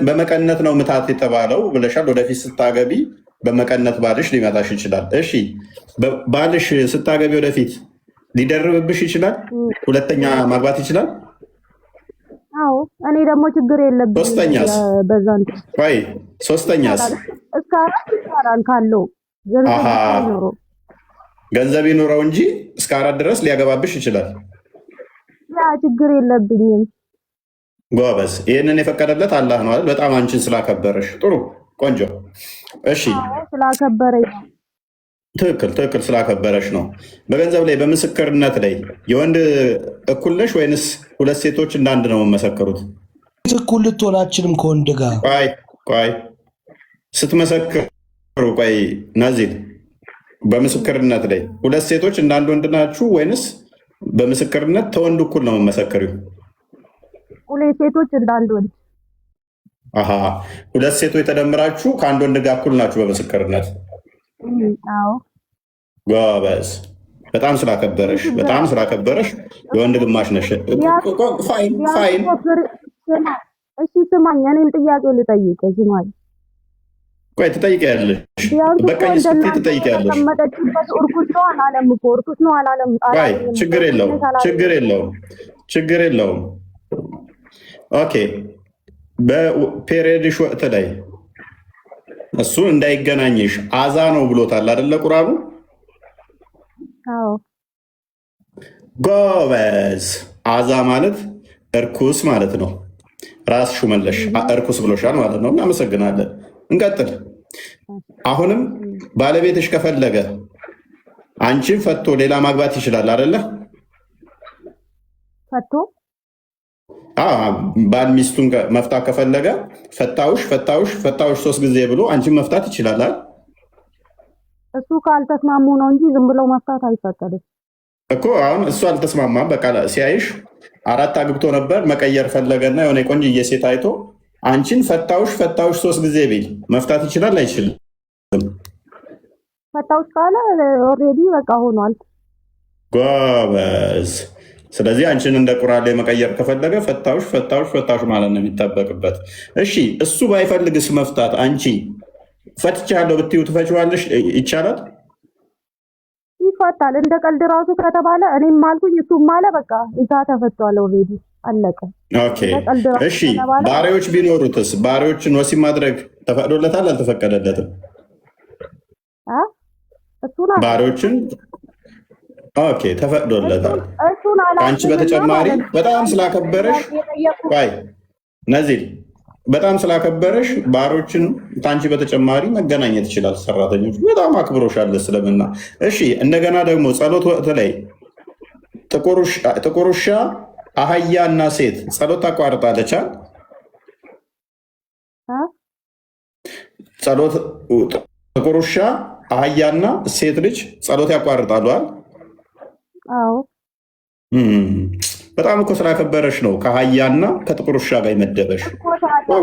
በመቀነት ነው ምታት የተባለው ብለሻል። ወደፊት ስታገቢ በመቀነት ባልሽ ሊመታሽ ይችላል። እሺ ባልሽ ስታገቢ ወደፊት ሊደርብብሽ ይችላል? ሁለተኛ ማግባት ይችላል? አዎ እኔ ደግሞ ችግር የለብኝም። ሶስተኛስ? ሶስተኛስ? እስከ አራት ይሰራል ካለው ገንዘብ ይኑረው እንጂ እስከ 4 ድረስ ሊያገባብሽ ይችላል። ያ ችግር የለብኝም። ጎበዝ። ይህንን የፈቀደለት አላህ ነው አይደል? በጣም አንቺን ስላከበረሽ። ጥሩ ቆንጆ። እሺ ስላከበረኝ ትክክል ስላከበረሽ ነው። በገንዘብ ላይ በምስክርነት ላይ የወንድ እኩል ነሽ ወይንስ ሁለት ሴቶች እንዳንድ ነው የምመሰክሩት? እኩል ልትሆን አትችልም ከወንድ ጋር። ቆይ ስትመሰክሩ ናዚል በምስክርነት ላይ ሁለት ሴቶች እንዳንድ ወንድ ናችሁ ወይንስ በምስክርነት ተወንድ እኩል ነው የምመሰክሪው? ሁለት ሴቶች እንዳንድ ወንድ። ሁለት ሴቶች ተደምራችሁ ከአንድ ወንድ ጋር እኩል ናችሁ በምስክርነት? አዎ ጎበዝ። በጣም ስላከበረሽ የወንድ ግማሽ ነሽ። ፋይን። እሺ ስማኝ፣ እኔም ጥያቄ ልጠይቅ። ስማኝ። ቆይ ትጠይቂያለሽ። በቀኝ ስትይ ትጠይቂያለሽ። ተቀመጠችበት እርኩስ ነው አላለም እኮ እርኩስ ነው አላለም። ችግር የለውም። ኦኬ። በፔሪዮድሽ ወቅት ላይ እሱ እንዳይገናኝሽ አዛ ነው ብሎታል አይደለ ቁርአኑ? አዎ ጎበዝ። አዛ ማለት እርኩስ ማለት ነው። ራስሽ መለሽ እርኩስ ብሎሻል ማለት ነው። እናመሰግናለን። እንቀጥል። አሁንም ባለቤትሽ ከፈለገ አንቺን ፈቶ ሌላ ማግባት ይችላል አይደለ? ፈቶ ባል ሚስቱን መፍታት ከፈለገ ፈታውሽ 3 ጊዜ ብሎ አንቺን መፍታት ይችላል። እሱ ካልተስማሙ ነው እንጂ ዝም ብለው መፍታት አይፈቀድም እኮ። አሁን እሱ አልተስማማም። በቃ ሲያይሽ 4 አግብቶ ነበር፣ መቀየር ፈለገና የሆነ ቆንጆዬ ሴት አይቶ አንቺን ፈታውሽ 3 ጊዜ ቢል መፍታት ይችላል አይችልም? ፈታውሽ ካለ ኦልሬዲ በቃ ሆኗል። ጎበዝ። ስለዚህ አንቺን እንደ ቁርአን ላይ መቀየር ከፈለገ ፈታውሽ ማለት ነው የሚጠበቅበት። እሺ እሱ ባይፈልግስ መፍታት አንቺ ፈትቻለሁ ብትይው ትፈችዋለሽ? ይቻላል? ይፈታል። እንደ ቀልድ ራሱ ከተባለ እኔም አልኩኝ እሱም አለ በቃ እዛ ተፈቷል። ኦልሬዲ አለቀ። ኦኬ እሺ ባሪያዎች ቢኖሩትስ? ባሪያዎችን ወሲብ ማድረግ ተፈቅዶለታል አልተፈቀደለትም? ባሪያዎችን ኦኬ ተፈቅዶለታል። አንቺ በተጨማሪ በጣም ስላከበረሽ ነዚል በጣም ስላከበረሽ ባሮችን ከአንቺ በተጨማሪ መገናኘት ይችላል። ሰራተኞች በጣም አክብሮሻል እስልምና። እሺ እንደገና ደግሞ ጸሎት ወቅት ላይ ጥቁር ውሻ፣ አህያ እና ሴት ጸሎት ታቋርጣለች። ጸሎት ጥቁር ውሻ፣ አህያና ሴት ልጅ ጸሎት ያቋርጣሉ። አዎ በጣም እኮ ስላከበረሽ ነው ከአህያና ከጥቁር ውሻ ጋር የመደበሽ።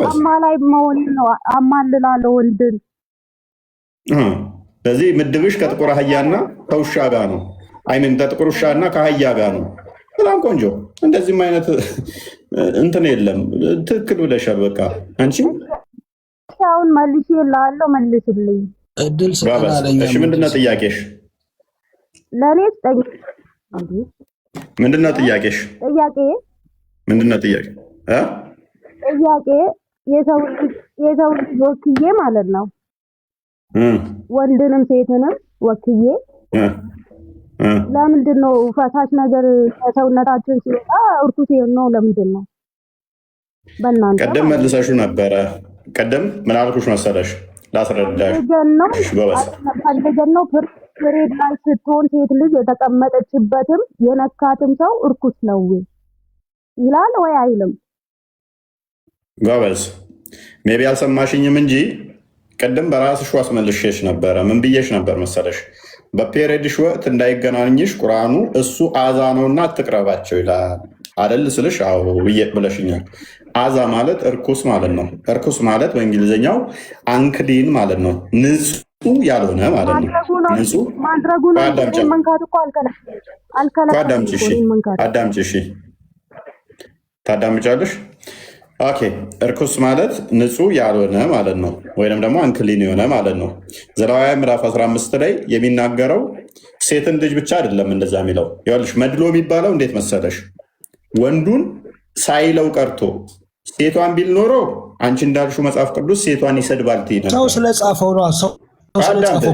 አማላይ መሆን ነው። አማልላለሁ ወንድን። ስለዚህ ምድብሽ ከጥቁር አህያና ከውሻ ጋር ነው። አይምን ከጥቁር ውሻና ከአህያ ጋር ነው። በጣም ቆንጆ። እንደዚህም አይነት እንትን የለም። ትክክል ብለሻል። በቃ አንቺ አሁን መልሼ እልሃለሁ፣ መልስልኝ። እድል ስጠናለኝ። እሺ ምንድነው ጥያቄሽ? ለእኔ ስጠኝ። ምንድነው ጥያቄሽ? ጥያቄ ምንድነው ጥያቄ? ጥያቄ የሰው ልጅ ወክዬ ማለት ነው፣ ወንድንም ሴትንም ወክዬ ለምንድን ነው ፈሳሽ ነገር ከሰውነታችን ሲወጣ እርኩስ ነው? ለምንድን ነው? በእናንተ ቀደም መልሰሹ ነበረ። ቀደም ምን አልኩሽ መሰለሽ? ላስረዳሽ። ፈልገነው ፕሬድ ላይ ስትሆን ሴት ልጅ የተቀመጠችበትም የነካትም ሰው እርኩስ ነው ይላል ወይ አይልም? ጎበዝ። ሜቢ አልሰማሽኝም እንጂ ቅድም በራስሽ አስመልሼሽ ነበረ። ምን ብዬሽ ነበር መሰለሽ? በፔሬድሽ ወቅት እንዳይገናኝሽ ቁርአኑ እሱ አዛ ነውና አትቅረባቸው ይላል አደል ስልሽ፣ አዎ ብለሽኛል። አዛ ማለት እርኩስ ማለት ነው። እርኩስ ማለት በእንግሊዝኛው አንክሊን ማለት ነው። ንጹህ ያልሆነ ማለት ነው። ንጹህ አዳምጪ። እሺ ታዳምጫለሽ? ኦኬ። እርኩስ ማለት ንጹህ ያልሆነ ማለት ነው፣ ወይንም ደግሞ አንክሊን የሆነ ማለት ነው። ዘሌዋውያን ምዕራፍ 15 ላይ የሚናገረው ሴትን ልጅ ብቻ አይደለም እንደዛ የሚለው። ይኸውልሽ መድሎ የሚባለው እንዴት መሰለሽ? ወንዱን ሳይለው ቀርቶ ሴቷን ቢል ኖሮ አንቺ እንዳልሽው መጽሐፍ ቅዱስ ሴቷን ይሰድባል ትይ ነበር። ሰው ስለጻፈው ነው። ሰው ስለጻፈው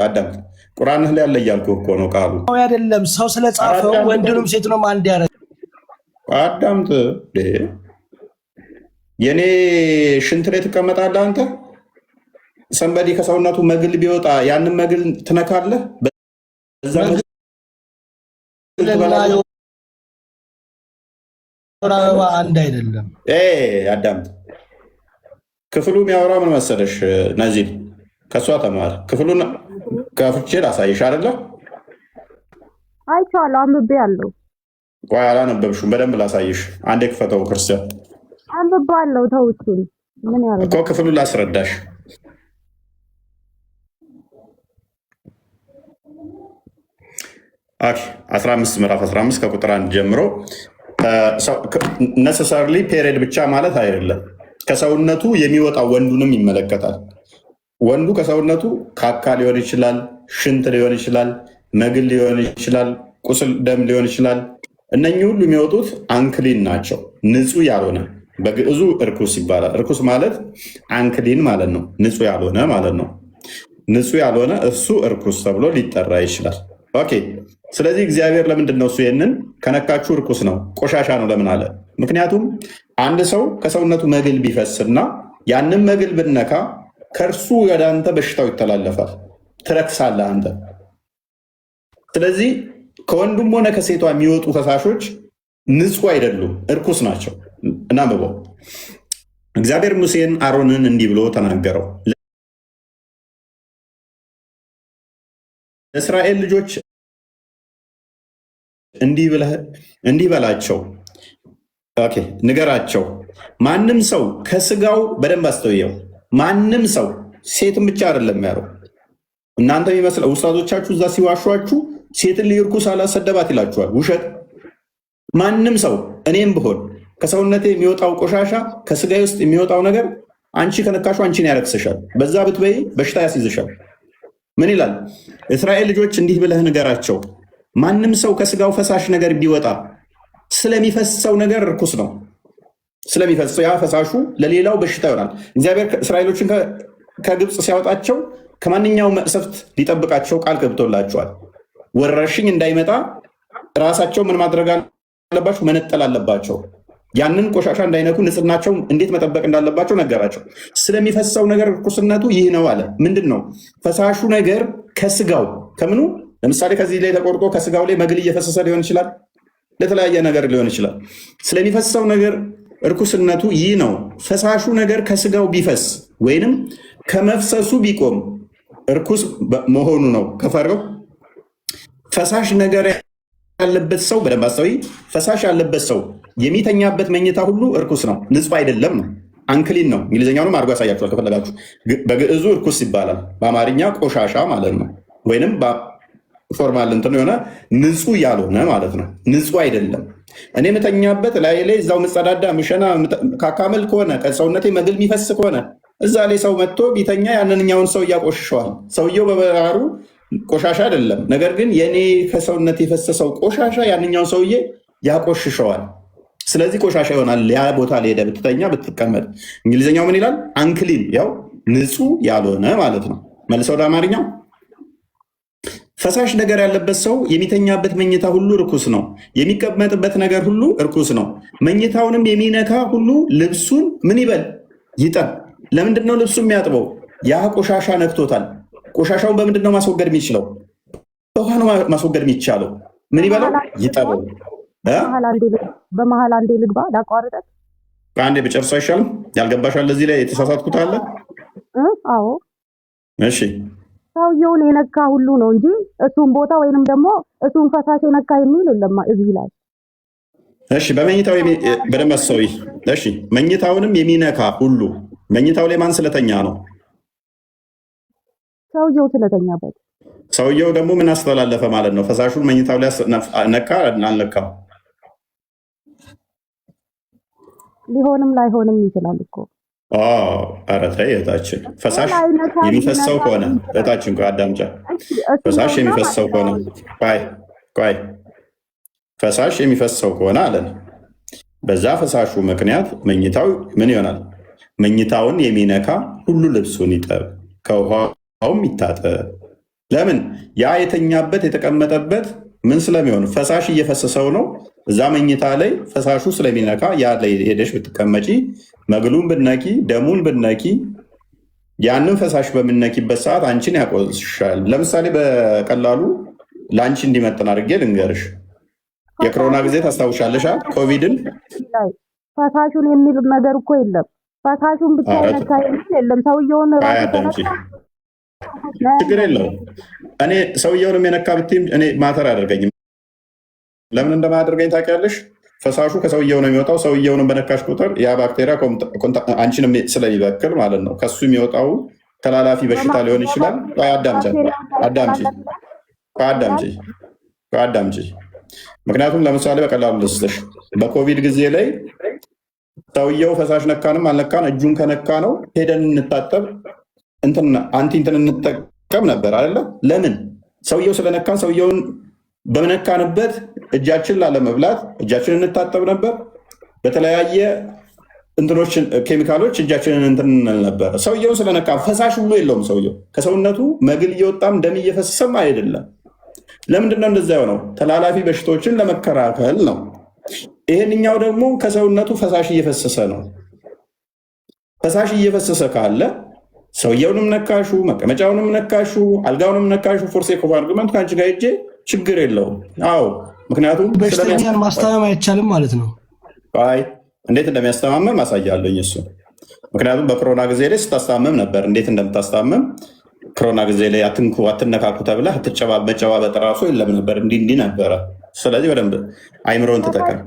አዳምጥ። ቁርአንህ ላይ ያለ እያልኩህ እኮ ነው ቃሉ አይደለም። ሰው ስለጻፈው ወንድንም ሴቱንም አንድ ያደርጋል። አዳምጥ። የኔ ሽንት ላይ ትቀመጣለህ አንተ። ሰንበዲ ከሰውነቱ መግል ቢወጣ ያንን መግል ትነካለህ። አበባ አንድ አይደለም። አዳምጥ። ክፍሉ የሚያወራ ምን መሰለሽ? ነዚል ከእሷ ተማር። ክፍሉን ከፍቼ ላሳይሽ አይደለ? አይቼዋለሁ፣ አንብቤያለሁ። ቆይ አላነበብሽም፣ በደንብ ላሳይሽ። አንዴ ክፈተው ክርስቲያን። አንብቤያለሁ። ተው እሱን ምን ያደርጋል እኮ ክፍሉን ላስረዳሽ። ኦኬ 15 ምዕራፍ 15 ከቁጥር 1 ጀምሮ ነሰሰርሊ ፔሪድ ብቻ ማለት አይደለም። ከሰውነቱ የሚወጣው ወንዱንም ይመለከታል። ወንዱ ከሰውነቱ ካካ ሊሆን ይችላል፣ ሽንት ሊሆን ይችላል፣ መግል ሊሆን ይችላል፣ ቁስል ደም ሊሆን ይችላል። እነኚህ ሁሉ የሚወጡት አንክሊን ናቸው። ንጹህ ያልሆነ በግዕዙ እርኩስ ይባላል። እርኩስ ማለት አንክሊን ማለት ነው፣ ንጹህ ያልሆነ ማለት ነው። ንጹህ ያልሆነ እሱ እርኩስ ተብሎ ሊጠራ ይችላል። ኦኬ። ስለዚህ እግዚአብሔር ለምንድን ነው እሱ ይህንን ከነካችሁ እርኩስ ነው ቆሻሻ ነው ለምን አለ? ምክንያቱም አንድ ሰው ከሰውነቱ መግል ቢፈስና ያንን መግል ብነካ ከእርሱ ወደ አንተ በሽታው ይተላለፋል፣ ትረክሳለህ አንተ። ስለዚህ ከወንዱም ሆነ ከሴቷ የሚወጡ ፈሳሾች ንጹህ አይደሉም፣ እርኩስ ናቸው። እናንብበው። እግዚአብሔር ሙሴን አሮንን እንዲህ ብሎ ተናገረው፣ ለእስራኤል ልጆች እንዲህ በላቸው፣ ንገራቸው፣ ማንም ሰው ከስጋው በደንብ አስተውየው፣ ማንም ሰው ሴትን ብቻ አይደለም ያለው። እናንተ የሚመስለው ውስጣቶቻችሁ እዛ ሲዋሿችሁ ሴትን ልጅ እርኩስ አላሰደባት ይላችኋል። ውሸት። ማንም ሰው እኔም ብሆን ከሰውነቴ የሚወጣው ቆሻሻ ከስጋዬ ውስጥ የሚወጣው ነገር አንቺ ከነካሹ አንቺን ያረክስሻል፣ በዛ ብትበይ በሽታ ያስይዝሻል። ምን ይላል? እስራኤል ልጆች እንዲህ ብለህ ንገራቸው፣ ማንም ሰው ከስጋው ፈሳሽ ነገር ቢወጣ ስለሚፈሰው ነገር እርኩስ ነው። ስለሚፈሰው ያ ፈሳሹ ለሌላው በሽታ ይሆናል። እግዚአብሔር እስራኤሎችን ከግብፅ ሲያወጣቸው ከማንኛውም መቅሰፍት ሊጠብቃቸው ቃል ገብቶላቸዋል። ወረርሽኝ እንዳይመጣ ራሳቸው ምን ማድረግ አለባቸው? መነጠል አለባቸው። ያንን ቆሻሻ እንዳይነኩ ንጽህናቸው እንዴት መጠበቅ እንዳለባቸው ነገራቸው። ስለሚፈሰው ነገር ርኩስነቱ ይህ ነው አለ። ምንድን ነው ፈሳሹ ነገር? ከስጋው ከምኑ? ለምሳሌ ከዚህ ላይ ተቆርጦ ከስጋው ላይ መግል እየፈሰሰ ሊሆን ይችላል፣ ለተለያየ ነገር ሊሆን ይችላል። ስለሚፈሰው ነገር እርኩስነቱ ይህ ነው። ፈሳሹ ነገር ከስጋው ቢፈስ ወይንም ከመፍሰሱ ቢቆም እርኩስ መሆኑ ነው። ከፈረው ፈሳሽ ነገር ያለበት ሰው በደንብ አስተውይ። ፈሳሽ ያለበት ሰው የሚተኛበት መኝታ ሁሉ እርኩስ ነው፣ ንጹህ አይደለም ነው። አንክሊን ነው። እንግሊዝኛውንም አድርጎ ያሳያችኋል ከፈለጋችሁ። በግዕዙ እርኩስ ይባላል፣ በአማርኛ ቆሻሻ ማለት ነው። ወይንም ፎርማል እንትን የሆነ ንጹህ ያልሆነ ማለት ነው። ንጹህ አይደለም። እኔ የምተኛበት ላይ እዛው ምጸዳዳ ምሸና ካካመል ከሆነ ከሰውነቴ መግል የሚፈስ ከሆነ እዛ ላይ ሰው መጥቶ ቢተኛ ያንንኛውን ሰው እያቆሽሸዋል። ሰውየው በበራሩ ቆሻሻ አይደለም። ነገር ግን የኔ ከሰውነት የፈሰሰው ቆሻሻ ያንኛውን ሰውዬ ያቆሽሸዋል። ስለዚህ ቆሻሻ ይሆናል። ያ ቦታ ላይ ሄደህ ብትተኛ ብትቀመጥ። እንግሊዝኛው ምን ይላል? አንክሊን፣ ያው ንጹህ ያልሆነ ማለት ነው። መልሰው ወደ አማርኛው ፈሳሽ ነገር ያለበት ሰው የሚተኛበት መኝታ ሁሉ እርኩስ ነው፣ የሚቀመጥበት ነገር ሁሉ እርኩስ ነው። መኝታውንም የሚነካ ሁሉ ልብሱን ምን ይበል? ይጠብ። ለምንድን ነው ልብሱ የሚያጥበው? ያ ቆሻሻ ነክቶታል። ቆሻሻውን በምንድን ነው ማስወገድ የሚችለው? በውሃ ነው ማስወገድ የሚቻለው። ምን ይበለው? ይጠበው። በመሀል አንዴ ልግባ ላቋርጠት። ከአንዴ ብጨርስ አይሻልም? ያልገባሻል? ለዚህ ላይ የተሳሳትኩት አለ? አዎ። እሺ ሰውየውን የነካ ሁሉ ነው እንጂ እሱን ቦታ ወይንም ደግሞ እሱን ፈሳሽ የነካ የሚል የለም እዚህ ላይ። እሺ በመኝታው በደንብ አስተውይ። እሺ መኝታውንም የሚነካ ሁሉ፣ መኝታው ላይ ማን ስለተኛ ነው? ሰውየው ስለተኛበት። ሰውየው ደግሞ ምን አስተላለፈ ማለት ነው? ፈሳሹን መኝታው ላይ ነካ አልነካም? ሊሆንም ላይሆንም ይችላል እኮ። ኧረ ተይ እህታችን፣ ፈሳሽ የሚፈሰው ከሆነ እህታችን አዳምጫ፣ ፈሳሽ የሚፈሰው ከሆነ ቆይ ፈሳሽ የሚፈሰው ከሆነ አለን፣ በዛ ፈሳሹ ምክንያት መኝታው ምን ይሆናል? መኝታውን የሚነካ ሁሉ ልብሱን ይጠብ፣ ከውሃውም ይታጠብ። ለምን? ያ የተኛበት የተቀመጠበት ምን ስለሚሆን ፈሳሽ እየፈሰሰው ነው። እዛ መኝታ ላይ ፈሳሹ ስለሚነካ ያ ላይ ሄደሽ ብትቀመጪ መግሉን ብነኪ ደሙን ብነኪ ያንን ፈሳሽ በምነኪበት ሰዓት አንቺን ያቆስሻል። ለምሳሌ በቀላሉ ለአንቺ እንዲመጥን አድርጌ ልንገርሽ። የኮሮና ጊዜ ታስታውሻለሽ? ኮቪድን ፈሳሹን የሚል ነገር እኮ የለም። ፈሳሹን ብቻ ነካ የሚል የለም። ሰውየውን ችግር የለውም። እኔ ሰውየውንም የነካ ብትይም እኔ ማተር አያደርገኝም። ለምን እንደማያደርገኝ ታውቂያለሽ? ፈሳሹ ከሰውየው ነው የሚወጣው። ሰውየውንም በነካሽ ቁጥር ያ ባክቴሪያ አንቺንም ስለሚበክል ማለት ነው። ከሱ የሚወጣው ተላላፊ በሽታ ሊሆን ይችላል። አዳምጪ። ምክንያቱም ለምሳሌ በቀላሉ ልስጥሽ፣ በኮቪድ ጊዜ ላይ ሰውየው ፈሳሽ ነካንም አልነካን እጁን ከነካ ነው ሄደን እንታጠብ አንቲ እንትን እንጠቀም ነበር አይደለ? ለምን? ሰውየው ስለነካን ሰውየውን በመነካንበት እጃችን ላለመብላት እጃችንን እንታጠብ ነበር። በተለያየ እንትኖችን ኬሚካሎች እጃችንን እንትን ነበር። ሰውየውን ስለነካ ፈሳሽ ሁሉ የለውም። ሰውየው ከሰውነቱ መግል እየወጣም ደም እየፈሰሰም አይደለም። ለምንድነው እንደዛ የሆነው? ተላላፊ በሽታዎችን ለመከላከል ነው። ይሄንኛው ደግሞ ከሰውነቱ ፈሳሽ እየፈሰሰ ነው። ፈሳሽ እየፈሰሰ ካለ ሰውየውንም ነካሹ፣ መቀመጫውንም ነካሹ፣ አልጋውንም ነካሹ፣ ፎርሴ ኮፍ አርጉመንት ከአንቺ ጋር ሄጄ ችግር የለውም። አዎ፣ ምክንያቱም በሽተኛን ማስታመም አይቻልም ማለት ነው። አይ እንዴት እንደሚያስተማመም አሳያለኝ እሱ። ምክንያቱም በኮሮና ጊዜ ላይ ስታስታመም ነበር። እንዴት እንደምታስታመም ኮሮና ጊዜ ላይ አትንኩ፣ አትነካኩ ተብለህ መጨባበጥ ራሱ የለም ነበር። እንዲህ ነበረ። ስለዚህ በደንብ አይምሮን ተጠቀም።